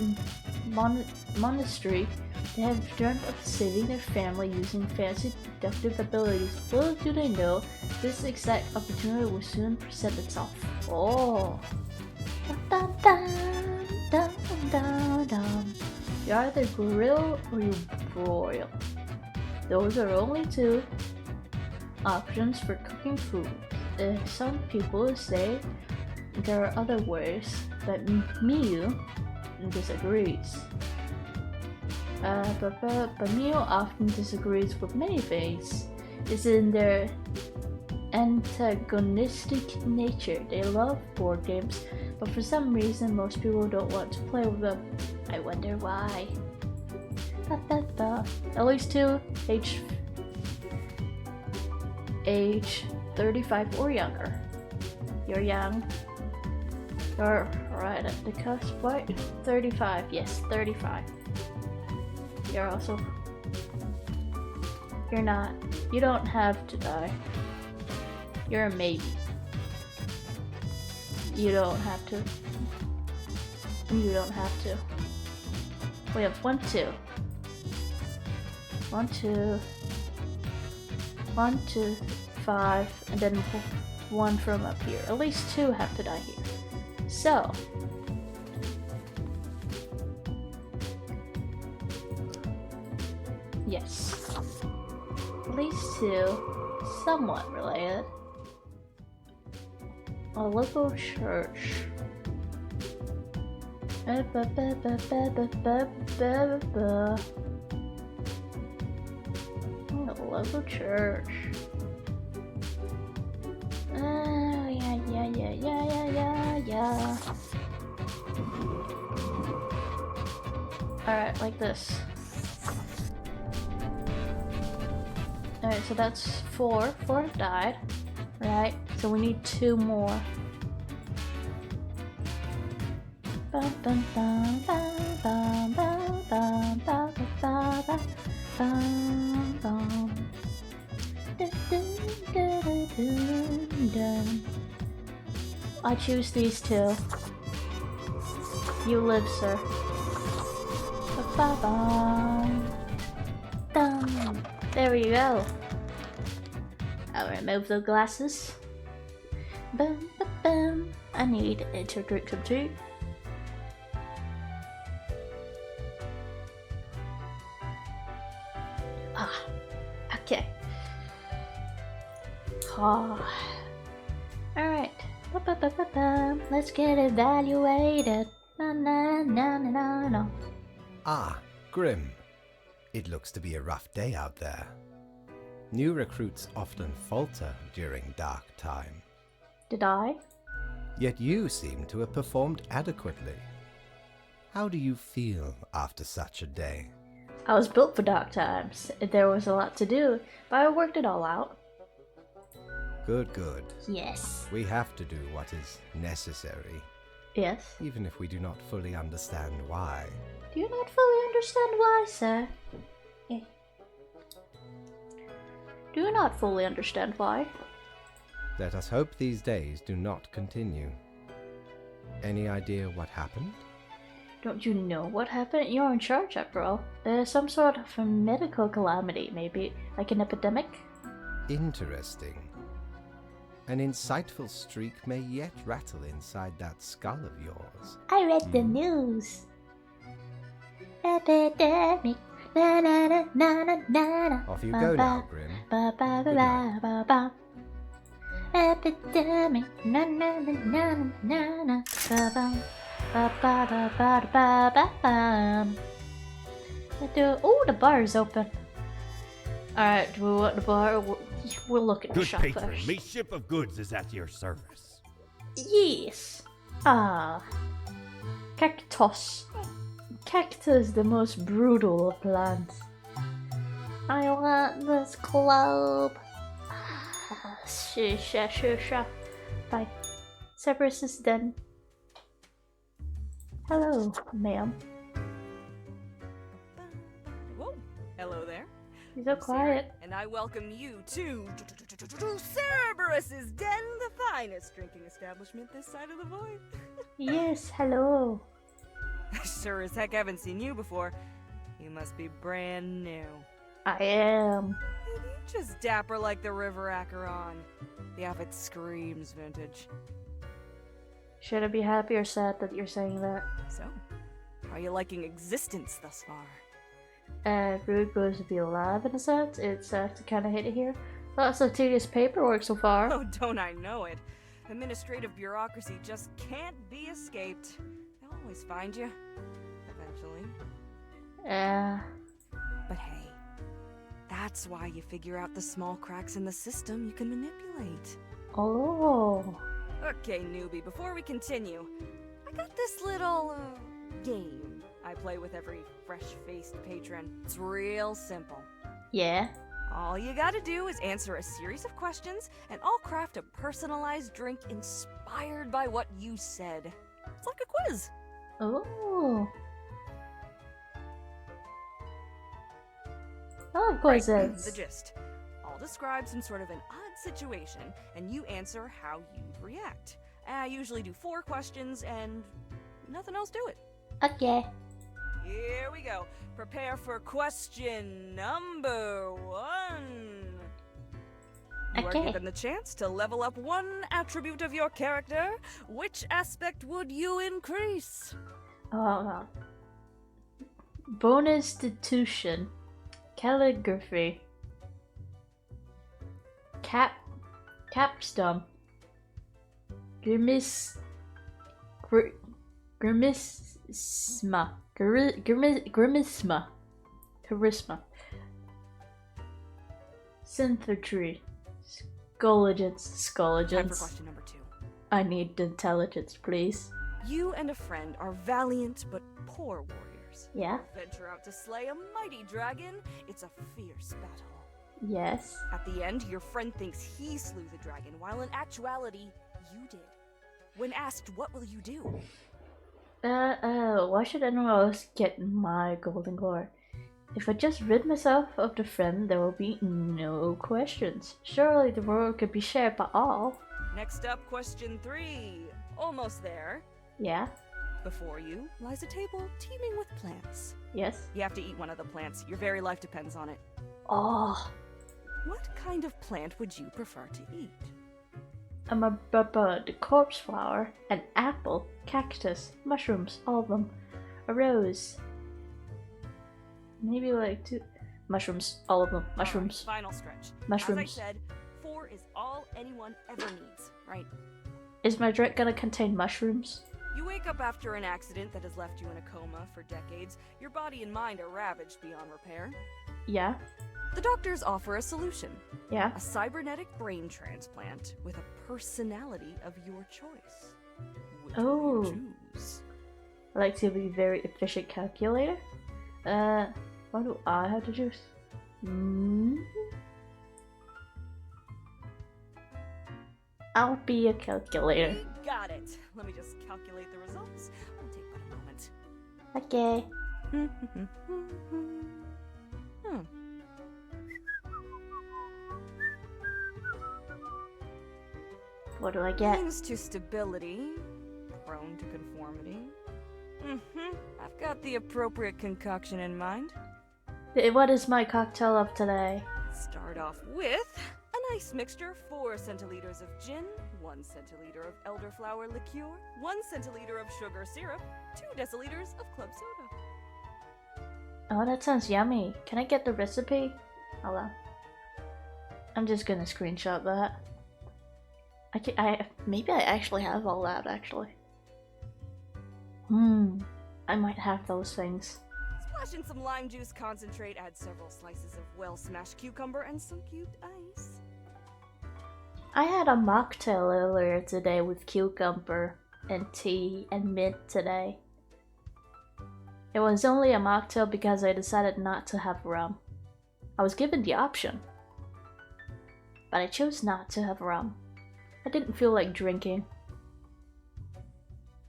monastery, they have dreamt of saving their family using fancy deductive abilities. Little do they know, this exact opportunity will soon present itself. Oh! Dun, dun, dun, dun, dun. You either grill or you broil. Those are only 2. options for cooking food. Some people say there are other ways, but Miu disagrees. But Miu often disagrees with many things. It's in their antagonistic nature. They love board games, but for some reason most people don't want to play with them. I wonder why. At least two, age 35 or younger. You're young. You're right at the cusp, right? 35, yes, 35. You're also... You're not. You don't have to die. You're a maybe. You don't have to. You don't have to. We have 1, 2. 1, 2. 1, 2, 5, and then 1 from up here. At least 2 have to die here. So. Yes. At least 2. Somewhat related. A local church. A local church. Yeah. Alright, like this. Alright, so that's 4. 4 have died. Right, so we need 2 more. I choose these 2. You live, sir. There we go. I'll remove the glasses. I need to drink some tea. Okay. Alright. Let's get evaluated. No. Ah, Grim. It looks to be a rough day out there. New recruits often falter during dark time. Did I? Yet you seem to have performed adequately. How do you feel after such a day? I was built for dark times. There was a lot to do, but I worked it all out. Good. Yes. We have to do what is necessary, Yes. even if we do not fully understand why. Do you not fully understand why, sir? Do you not fully understand why? Let us hope these days do not continue. Any idea what happened? Don't you know what happened? You're in charge, after all. Some sort of a medical calamity, maybe. Like an epidemic? Interesting. An insightful streak may yet rattle inside that skull of yours. I read the news. Epidemic. Na na na na na na. Off you go now, Grim. Ba ba ba ba ba ba. Epidemic. Na na na na na na. Ba ba ba ba ba ba ba ba ba. Oh, the bar is open. Alright, do we want the bar? We'll look at the Good shop patron, first. me ship of goods is at your service. Yes. Cactus. Cactus, the most brutal of plants. I want this club. Sure. Bye. Cerberus is done. Hello, ma'am. Whoa, hello there. You're so I'm Sarah, quiet. and I welcome you to Cerberus's Den, the finest drinking establishment this side of the void. Yes, hello. I sure as heck haven't seen you before. You must be brand new. I am. And you just dapper like the River Acheron. The outfit screams vintage. Should I be happy or sad that you're saying that? So, how are you liking existence thus far? Really goes to be alive in a sense. It's to kind of hate it here. Lots of tedious paperwork so far. Oh, don't I know it? Administrative bureaucracy just can't be escaped. They'll always find you. Eventually. But hey, that's why you figure out the small cracks in the system you can manipulate. Oh. Okay, newbie, before we continue, I got this little, game I play with every fresh-faced patron. It's real simple. Yeah. All you gotta do is answer a series of questions, and I'll craft a personalized drink inspired by what you said. It's like a quiz. Oh. I like quizzes. The gist. I'll describe some sort of an odd situation, and you answer how you'd react. I usually do 4 questions, and nothing else to it. Okay. Here we go. Prepare for question number 1. You Okay. are given the chance to level up 1 attribute of your character. Which aspect would you increase? Oh. Bonus-stitution. Calligraphy. Capstone. Grimisma. Charisma. Synthetry. Time for Scolligence. question number 2. I need intelligence, please. You and a friend are valiant but poor warriors. Yeah? Venture out to slay a mighty dragon. It's a fierce battle. Yes. At the end, your friend thinks he slew the dragon, while in actuality, you did. When asked, what will you do? Why should anyone else get my golden core? If I just rid myself of the friend, there will be no questions. Surely the world could be shared by all. Next up, question 3. Almost there. Yeah? Before you lies a table teeming with plants. Yes? You have to eat one of the plants. Your very life depends on it. Oh, What kind of plant would you prefer to eat? I'm a bud, corpse flower, an apple, cactus, mushrooms, all of them. A rose. Maybe like 2 mushrooms, all of them. Mushrooms. All right, final stretch. Mushrooms. As I said, 4 is all anyone ever needs, right? Is my drink gonna contain mushrooms? You wake up after an accident that has left you in a coma for decades. Your body and mind are ravaged beyond repair. Yeah? The doctors offer a solution. Yeah? A cybernetic brain transplant with a personality of your choice. Which Oh. will you choose? I like to be very efficient calculator. What do I have to choose? I'll be a calculator. We got it. Let me just calculate the results. It'll take but a moment. Okay. What do I get? Brings to stability, prone to conformity. I've got the appropriate concoction in mind. What is my cocktail of today? Start off with a nice mixture: 4 centiliters of gin, 1 centiliter of elderflower liqueur, 1 centiliter of sugar syrup, 2 deciliters of club soda. Oh, that sounds yummy. Can I get the recipe? Hold on. I'm just gonna screenshot that. Maybe I actually have all that, actually. I might have those things. Splash in some lime juice concentrate, add several slices of well-smashed cucumber and some cubed ice. I had a mocktail earlier today with cucumber and tea and mint today. It was only a mocktail because I decided not to have rum. I was given the option, but I chose not to have rum. I didn't feel like drinking.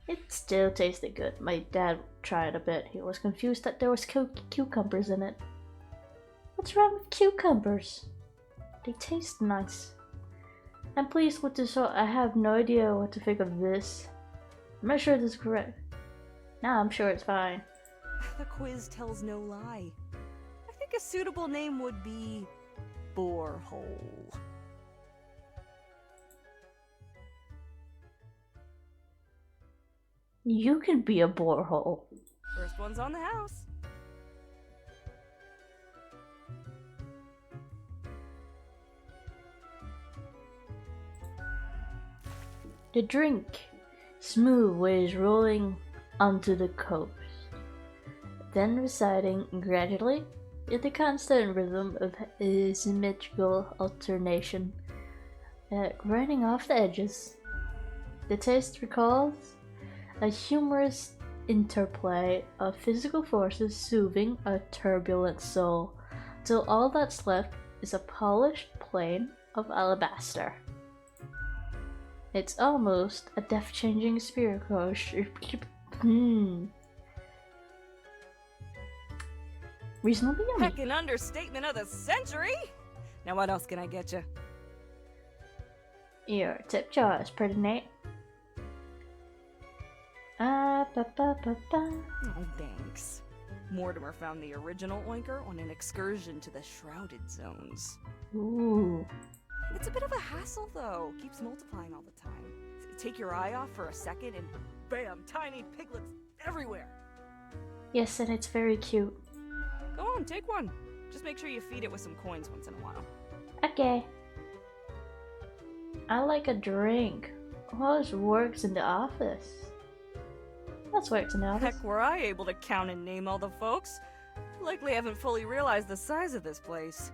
It still tasted good. My dad tried a bit. He was confused that there was cucumbers in it. What's wrong with cucumbers? They taste nice. I'm pleased with this. I have no idea what to think of this. I'm not sure this is correct. Nah, I'm sure it's fine. The quiz tells no lie. I think a suitable name would be Borehole. You can be a borehole. First one's on the house. The drink, smooth waves rolling onto the coast, then receding gradually in the constant rhythm of a symmetrical alternation, grinding off the edges. The taste recalls a humorous interplay of physical forces soothing a turbulent soul, till all that's left is a polished plane of alabaster. It's almost a death-changing spirit rush. Reasonably yummy. Heckin' understatement of the century! Now what else can I get you? Your tip jar is pretty neat. Ba, ba, ba, ba. Oh, thanks. Mortimer found the original oinker on an excursion to the Shrouded Zones. Ooh. It's a bit of a hassle, though. Keeps multiplying all the time. Take your eye off for a second and bam, tiny piglets everywhere. Yes, and it's very cute. Go on, take one. Just make sure you feed it with some coins once in a while. Okay. I like a drink. How this works in the office? That's worked in the office. Heck, were I able to count and name all the folks? Likely haven't fully realized the size of this place.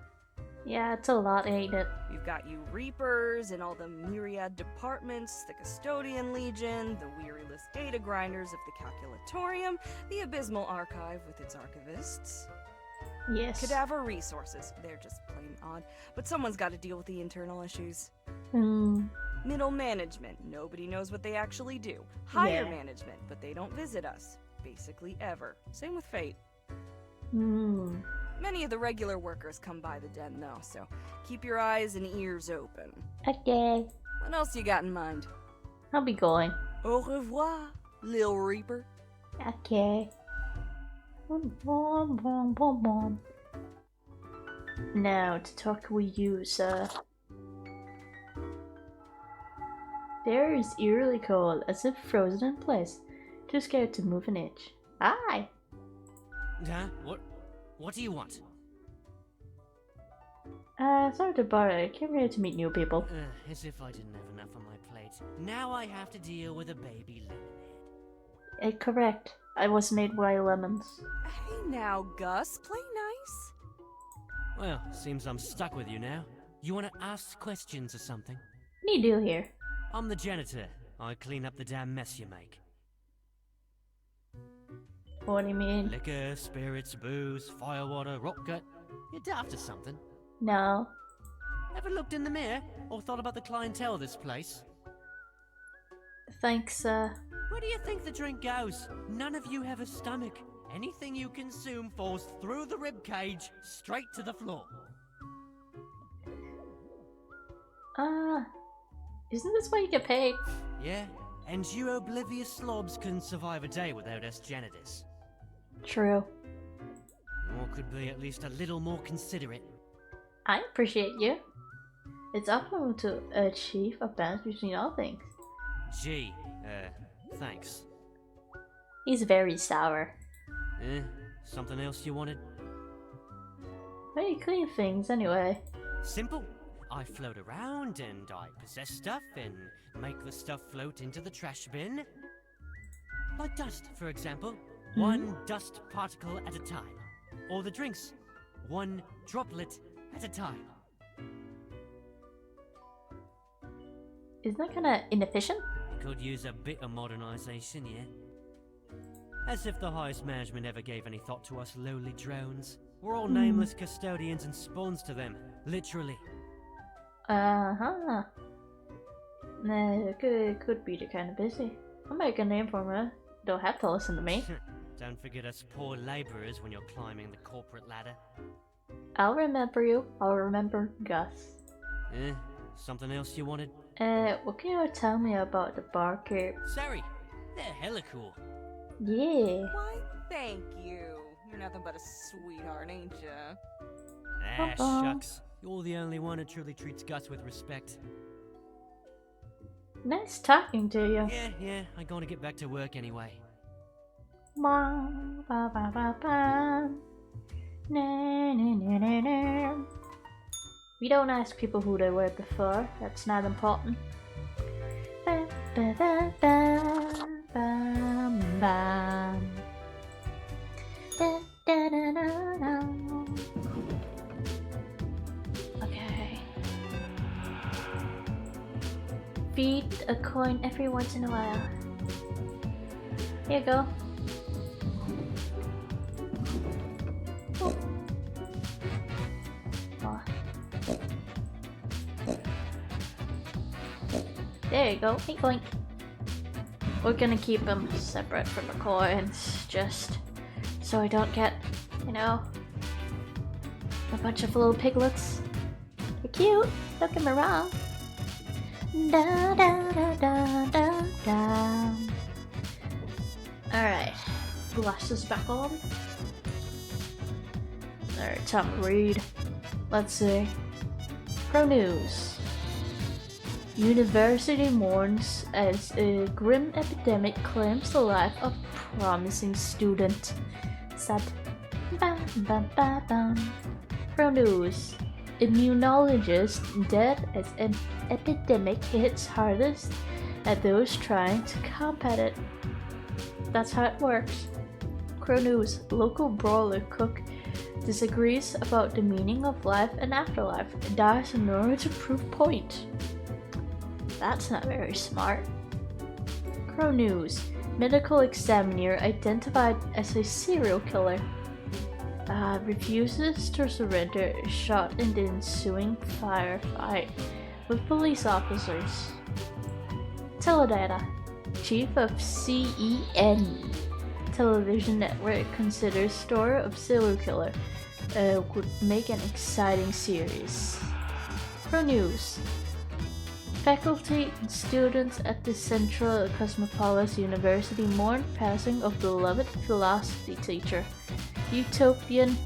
Yeah, it's a lot, ain't it? We've got you Reapers and all the myriad departments, the Custodian Legion, the weariless data grinders of the Calculatorium, the Abysmal Archive with its archivists. Yes. Cadaver Resources, they're just plain odd, but someone's got to deal with the internal issues. Middle Management, nobody knows what they actually do. Higher Yeah. Management, but they don't visit us. Basically ever. Same with Fate. Many of the regular workers come by the den though, so keep your eyes and ears open. Okay. What else you got in mind? I'll be going. Au revoir, Lil Reaper. Okay. Now to talk with you, sir. There is eerily cold, as if frozen in place, too scared to move an inch. Hi! Huh? What do you want? Sorry to bother, I came here to meet new people. As if I didn't have enough on my plate. Now I have to deal with a baby lemonhead. Correct. I was made by lemons. Hey now, Gus, play nice. Well, seems I'm stuck with you now. You want to ask questions or something? What do you do here? I'm the janitor. I clean up the damn mess you make. What do you mean? Liquor, spirits, booze, firewater, rock gut. You're daft or something. No. Ever looked in the mirror or thought about the clientele of this place? Thanks, Where do you think the drink goes? None of you have a stomach. Anything you consume falls through the rib cage straight to the floor. Isn't this why you get paid? Yeah, and you oblivious slobs couldn't survive a day without us janitors. True. Or could be at least a little more considerate. I appreciate you. It's optimal to achieve a balance between all things. Gee, thanks. He's very sour. Something else you wanted? How do you clean things anyway? Simple. I float around and I possess stuff and make the stuff float into the trash bin. Like dust, for example. One dust particle at a time. Or the drinks. One droplet at a time. Isn't that kinda inefficient? Could use a bit of modernization, yeah? As if the highest management ever gave any thought to us lowly drones. We're all nameless custodians and spawns to them, literally. Uh-huh. Nah, it could be the kind of busy. I'll make a name for me. Don't have to listen to me. Don't forget us poor laborers when you're climbing the corporate ladder. I'll remember you. I'll remember Gus. Something else you wanted? What can you tell me about the barkeep? Sorry, they're hella cool. Yeah. Why, thank you. You're nothing but a sweetheart, ain't ya? Shucks. You're the only one who truly treats Gus with respect. Nice talking to you. Yeah, I'm gonna get back to work anyway. Ba, ba, ba, ba, ba. Na, na, na, na, na. We don't ask people who they were before. That's not important. Ba, Ba-da-da-bam-bam. Da-da-da-da-da. Okay. Feed a coin every once in a while. Here you go. Oh. Oh. There you go. Hey, coin. We're gonna keep them separate from the coins, just so I don't get, you know, a bunch of little piglets. They're cute, don't get me wrong. Da da da da da da. Alright, glasses back on. Alright, time to read. Let's see. Pro News. University mourns as a grim epidemic claims the life of promising student. Sad. Bam, bam, bam, bam. Pro News. Immunologist dead as an epidemic hits hardest at those trying to combat it. That's how it works. Crow News. Local brawler cook disagrees about the meaning of life and afterlife and dies in order to prove point. That's not very smart. Crow News. Medical examiner identified as a serial killer. Refuses to surrender, shot in the ensuing firefight with police officers. Teledata. Chief of CEN television network considers story of serial killer would make an exciting series. Pro News. Faculty and students at the Central Cosmopolis University mourn passing of beloved philosophy teacher. Utopian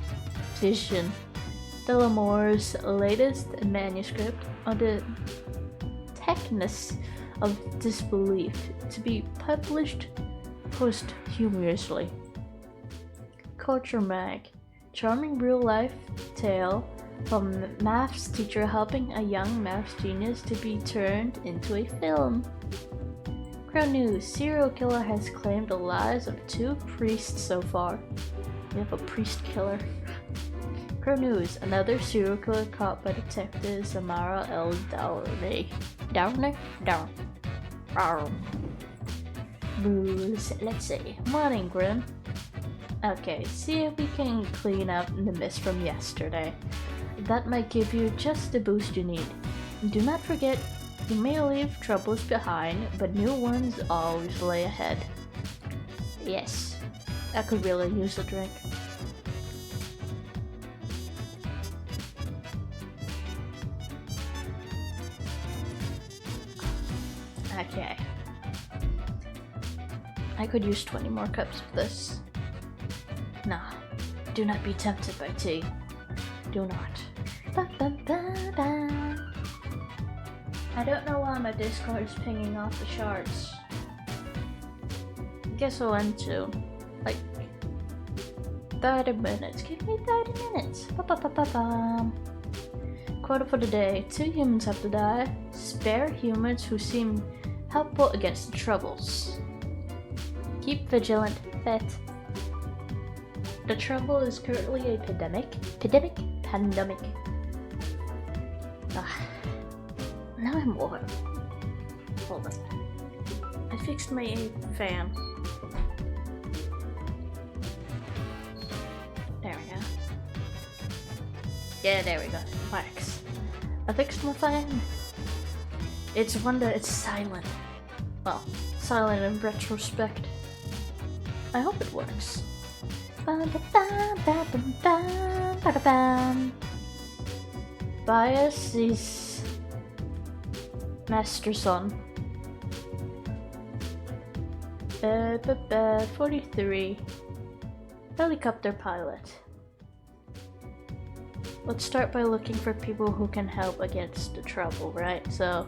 Vision. Delamore's latest manuscript on the techness of disbelief to be published posthumously. Culture Mag. Charming real-life tale from a maths teacher helping a young maths genius to be turned into a film. Crown News. Serial killer has claimed the lives of 2 priests so far. We have a priest killer. Crown News. Another serial killer caught by detective Samara L. Downey. Downer? Booze. Let's see. Morning, Grim. Okay, see if we can clean up the mess from yesterday. That might give you just the boost you need. Do not forget, you may leave troubles behind, but new ones always lay ahead. Yes, I could really use a drink. Okay. I could use 20 more cups of this. Nah, do not be tempted by tea. Do not. Ba-ba-ba-ba. I don't know why my Discord is pinging off the charts. Guess I'll end soon. Like 30 minutes. Give me 30 minutes. Ba-ba-ba-ba-ba. Quote for the day. 2 humans have to die. Spare humans who seem helpful against the troubles. Keep vigilant. Vet. The trouble is currently a pandemic. Pandemic. Now I'm bored. Hold on. I fixed my fan. There we go. Yeah, there we go. Wax. I fixed my fan. It's one that it's silent. Well, silent in retrospect. I hope it works. Bias is Masterson. 43. Helicopter pilot. Let's start by looking for people who can help against the trouble, right? So,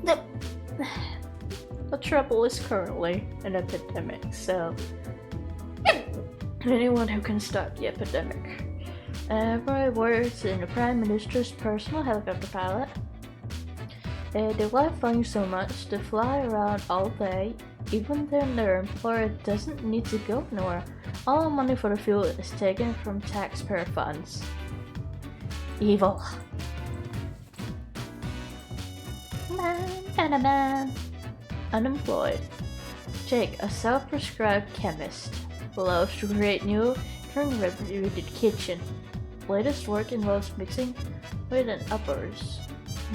the trouble is currently an epidemic, so anyone who can stop the epidemic. Roy works in the Prime Minister's personal helicopter pilot. They like flying so much, they fly around all day, even when their employer doesn't need to go anywhere. All the money for the fuel is taken from taxpayer funds. Evil. Unemployed. Jake, a self-prescribed chemist, loves to create new drink-regulated kitchen. Latest work involves mixing with and uppers.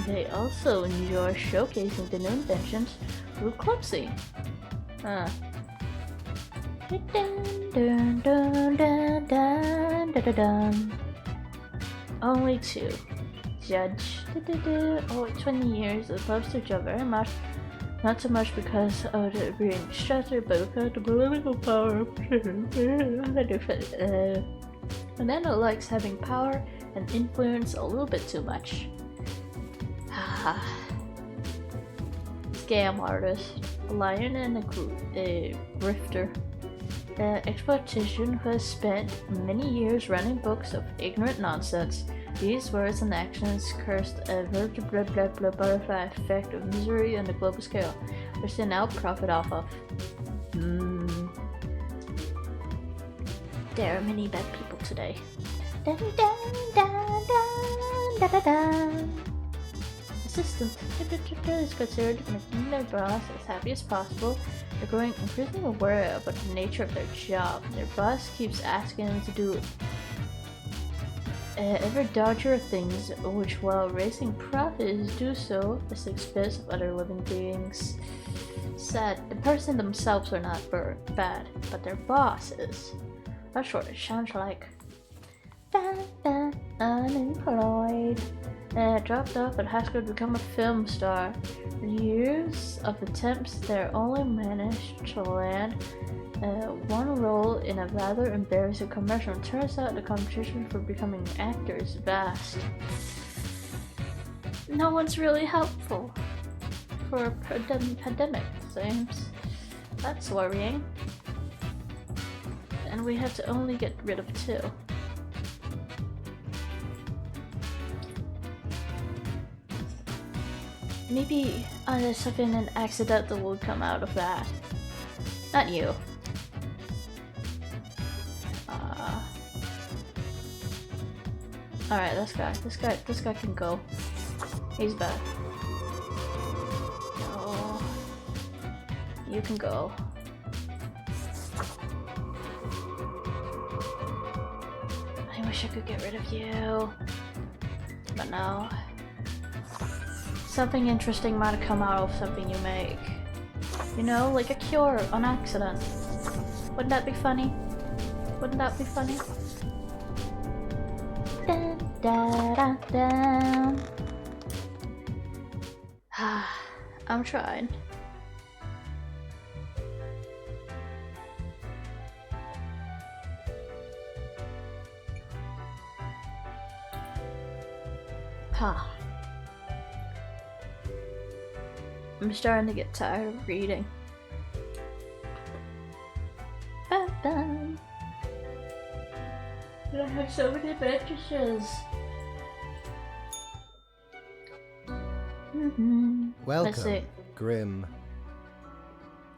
They also enjoy showcasing the new inventions through club scene. Dun, dun, dun, dun, dun, dun, dun, dun. Only 2. Judge. Oh, 20 years loves their job very much. Not so much because of the being stressor, but because of the political power. Fernando likes having power and influence a little bit too much. Scam artist, a lion and a grifter. Exploitation who has spent many years running books of ignorant nonsense. These words and actions cursed a vertebra butterfly effect of misery on the global scale, which they now profit off of. There are many bad people today. Dun, dun, dun, dun, dun, dun, dun. Assistant is considered making their boss as happy as possible. They're growing increasingly aware about the nature of their job. Their boss keeps asking them to do ever dodgier things, which while raising profits do so at the expense of other living beings. Sad, the person themselves are not bad, but their boss is. That's what it sounds like. Unemployed. Dropped off at high school to become a film star. For years of attempts, they only managed to land one role in a rather embarrassing commercial. Turns out the competition for becoming an actor is vast. No one's really helpful for a pandemic, seems. That's worrying. And we have to only get rid of 2. Maybe something an accidental will come out of that. Not you. Alright, this guy can go. He's bad. No. You can go. I wish I could get rid of you. But no. Something interesting might come out of something you make. You know, like a cure on accident. Wouldn't that be funny? Wouldn't that be funny? Dun, da, da, da. I'm trying. I'm starting to get tired of reading. Ba-bum. I have so many adventures. Welcome, Grim.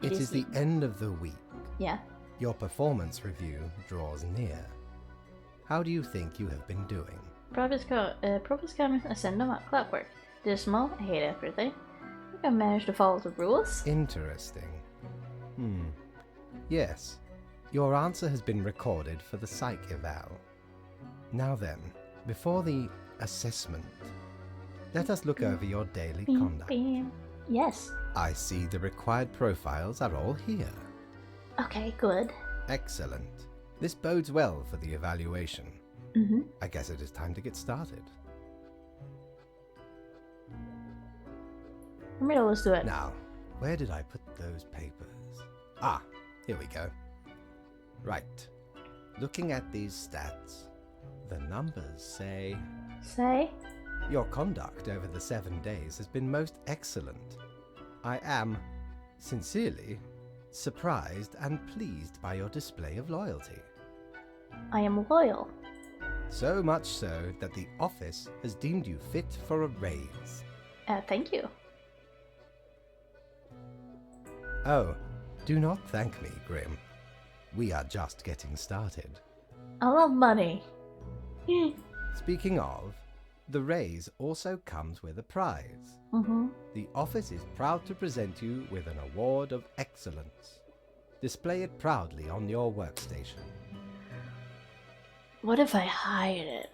It is the end of the week. Yeah. Your performance review draws near. How do you think you have been doing? Profits coming and send them out clockwork. Dismal, I hate everything. I think I managed to follow the rules. Interesting. Yes. Your answer has been recorded for the psych eval. Now then, before the assessment, let us look over your daily conduct. Yes. I see the required profiles are all here. Okay, good. Excellent. This bodes well for the evaluation. I guess it is time to get started. Let's do it. Now, where did I put those papers? Ah, here we go. Right. Looking at these stats, the numbers say... Say? Your conduct over the 7 days has been most excellent. I am, sincerely, surprised and pleased by your display of loyalty. I am loyal. So much so that the office has deemed you fit for a raise. Thank you. Oh, do not thank me, Grim. We are just getting started. I love money. Speaking of, the raise also comes with a prize. Mm-hmm. The office is proud to present you with an award of excellence. Display it proudly on your workstation. What if I hide it?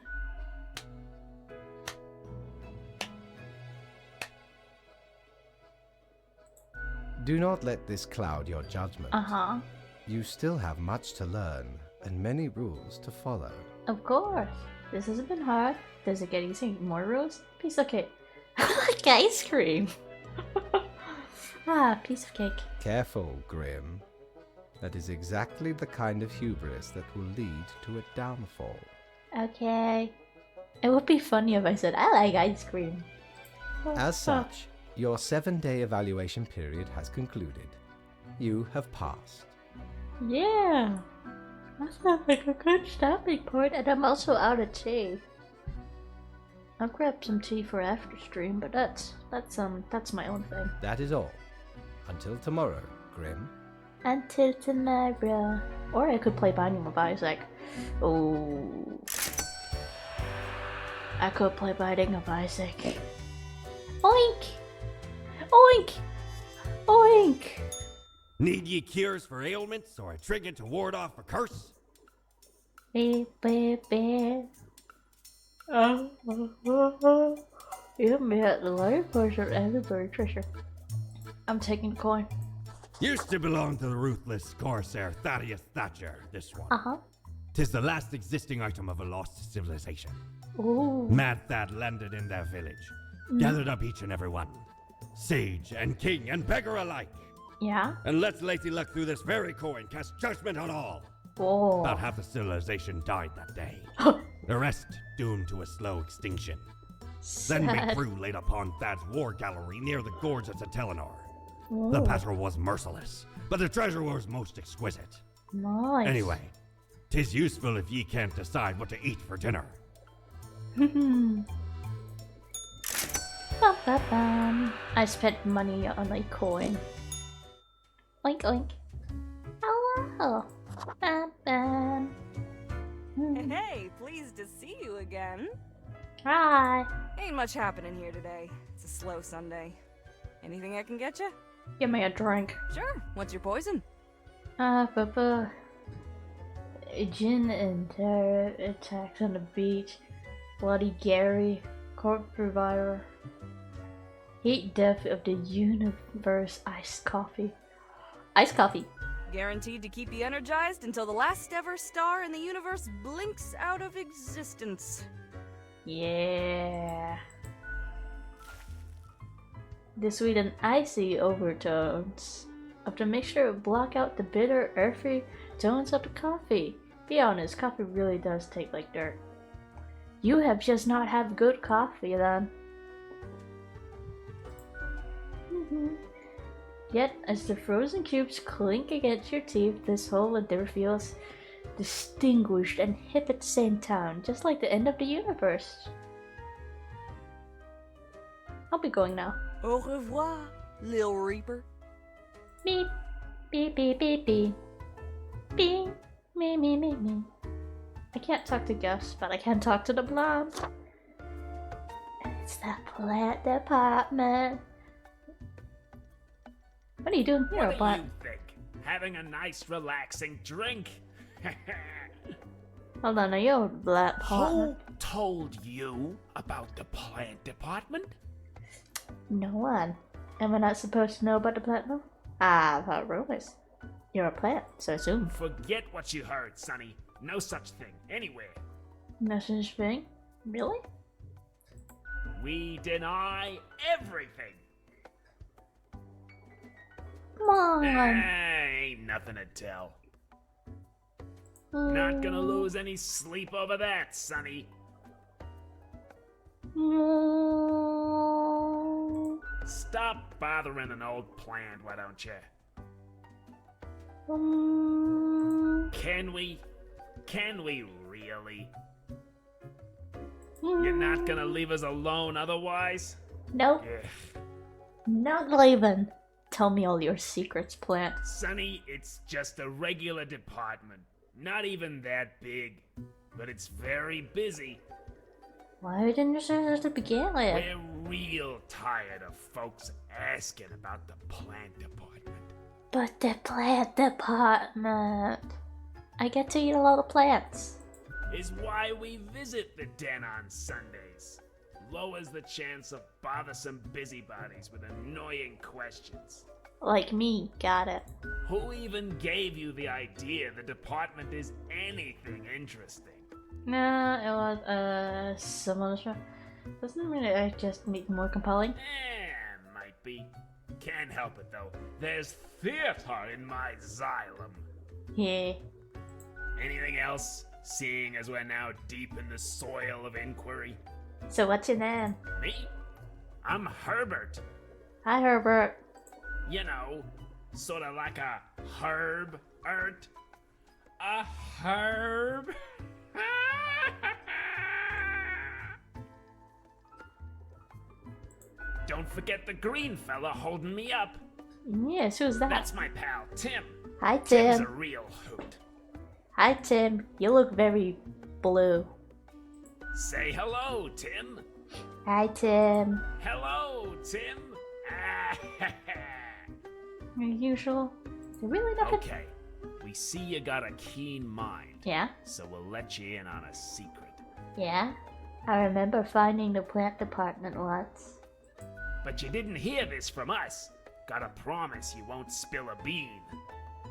Do not let this cloud your judgment. Uh-huh. You still have much to learn and many rules to follow. Of course. This has been hard. Does it get easy? More rules? Piece of cake. Like ice cream. Piece of cake. Careful, Grim. That is exactly the kind of hubris that will lead to a downfall. Okay. It would be funny if I said, I like ice cream. As such, your 7-day evaluation period has concluded. You have passed. Yeah. That sounds like a good stopping point, and I'm also out of tea. I'll grab some tea for after stream, but that's my own thing. That is all. Until tomorrow, Grim. Until tomorrow. Or I could play Binding of Isaac. Oh. I could play Binding of Isaac. Oink! Oink! Oink! Need ye cures for ailments or a trinket to ward off a curse? Beep, beep, beep. You met the life person and the bird treasure. I'm taking a coin. Used to belong to the ruthless Corsair Thaddeus Thatcher, this one. Uh-huh. 'Tis the last existing item of a lost civilization. Ooh. Mad Thad landed in their village, gathered up each and every one. Sage and king and beggar alike. Yeah? And lets Lacey Luck through this very coin cast judgment on all. Whoa. About half the civilization died that day. The rest doomed to a slow extinction. Then Sad. Big Crew laid upon Thad's war gallery near the gorge of Telenor. Whoa. The battle was merciless, but the treasure was most exquisite. Nice. Anyway, 'tis useful if ye can't decide what to eat for dinner. Ba-ba-bam. I spent money on a coin. Oink oink. Hello. Bam-bam. Hey, pleased to see you again. Hi. Ain't much happening here today. It's a slow Sunday. Anything I can get you? Give me a drink. Sure. What's your poison? Gin and terror attacks on the beach. Bloody Gary. Corpse Reviver. Heat death of the universe. Iced coffee. Iced coffee. Guaranteed to keep you energized until the last ever star in the universe blinks out of existence. Yeah. The sweet and icy overtones of the mixture block out the bitter, earthy tones of the coffee. Be honest, coffee really does taste like dirt. You have just not had good coffee then. Yet, as the frozen cubes clink against your teeth, this whole endeavor feels distinguished and hip at the same time, just like the end of the universe. I'll be going now. Au revoir, Lil Reaper. Beep, beep, beep, beep, beep. Beep, me, me, me, me. I can't talk to Gus, but I can talk to the blonde. And it's the plant department. What are you doing here, What do plant? you think? Having a nice, relaxing drink? Hold on, are you a black partner? Who told you about the plant department? No one. Am I not supposed to know about the platinum? I've heard rumors. You're a plant, so I assume. Forget what you heard, Sonny. No such thing anywhere. No such thing? Really? We deny everything. Come on. Ain't nothing to tell. Not gonna lose any sleep over that, Sonny. Stop bothering an old plant, why don't you? Can we? Can we really? You're not gonna leave us alone otherwise? Nope. Ugh. Not leaving. Tell me all your secrets, plant. Sonny, it's just a regular department. Not even that big. But it's very busy. Why didn't you say this to begin with? We're real tired of folks asking about the plant department. But the plant department. I get to eat a lot of plants. Is why we visit the den on Sundays. Lowers the chance of bothersome busybodies with annoying questions. Like me, got it. Who even gave you the idea the department is anything interesting? No, it was some other show. Doesn't it just make it more compelling? Might be. Can't help it though. There's theater in my xylem. Yeah. Anything else? Seeing as we're now deep in the soil of inquiry. So what's your name? Me? I'm Herbert. Hi, Herbert. You know, sort of like a herb-ert. A herb? Don't forget the green fella holding me up. Yes, who's that? That's my pal, Tim. Hi, Tim's a Tim. real hoot. Hi, Tim. You look very blue. Say hello, Tim. Hi, Tim. Hello, Tim. Are you sure? You really nothing? Okay, we see you got a keen mind, Yeah? so we'll let you in on a secret. Yeah? I remember finding the plant department once. But you didn't hear this from us. Gotta promise you won't spill a bean.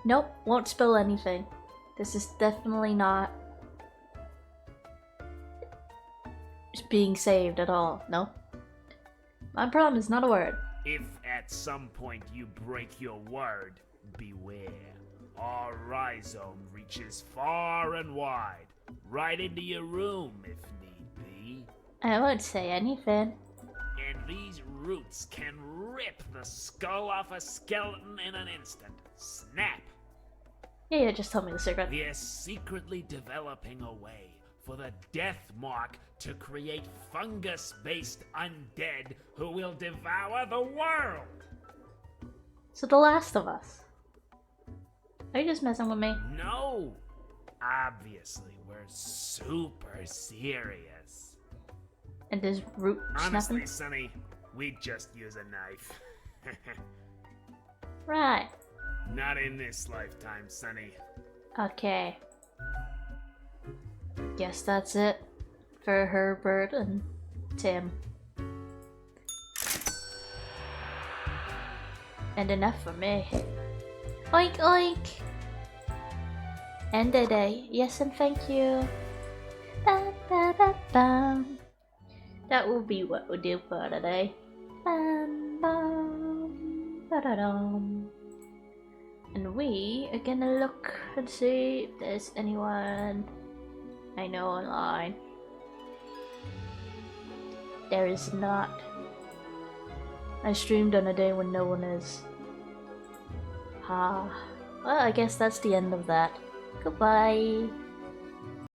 Nope, won't spill anything. This is definitely not being saved at all. No. I promise, not a word. If at some point you break your word, beware. Our rhizome reaches far and wide, right into your room if need be. I won't say anything. And these roots can rip the skull off a skeleton in an instant. Snap! Yeah, just tell me the secret. We're secretly developing a way for the Death Mark to create fungus-based undead who will devour the world! So The Last of Us. Are you just messing with me? No! Obviously, we're super serious. And there's root Honestly, snapping? Sonny, we'd just use a knife. Right. Not in this lifetime, Sonny. Okay. Guess that's it for Herbert and Tim. And enough for me. Oink oink! End the day. Yes and thank you. Ba, ba, ba, bam. That will be what we'll do for today. Bam, bam, ba-da-dum. And we are gonna look and see if there's anyone I know online. There is not. I streamed on a day when no one is. Well, I guess that's the end of that. Goodbye.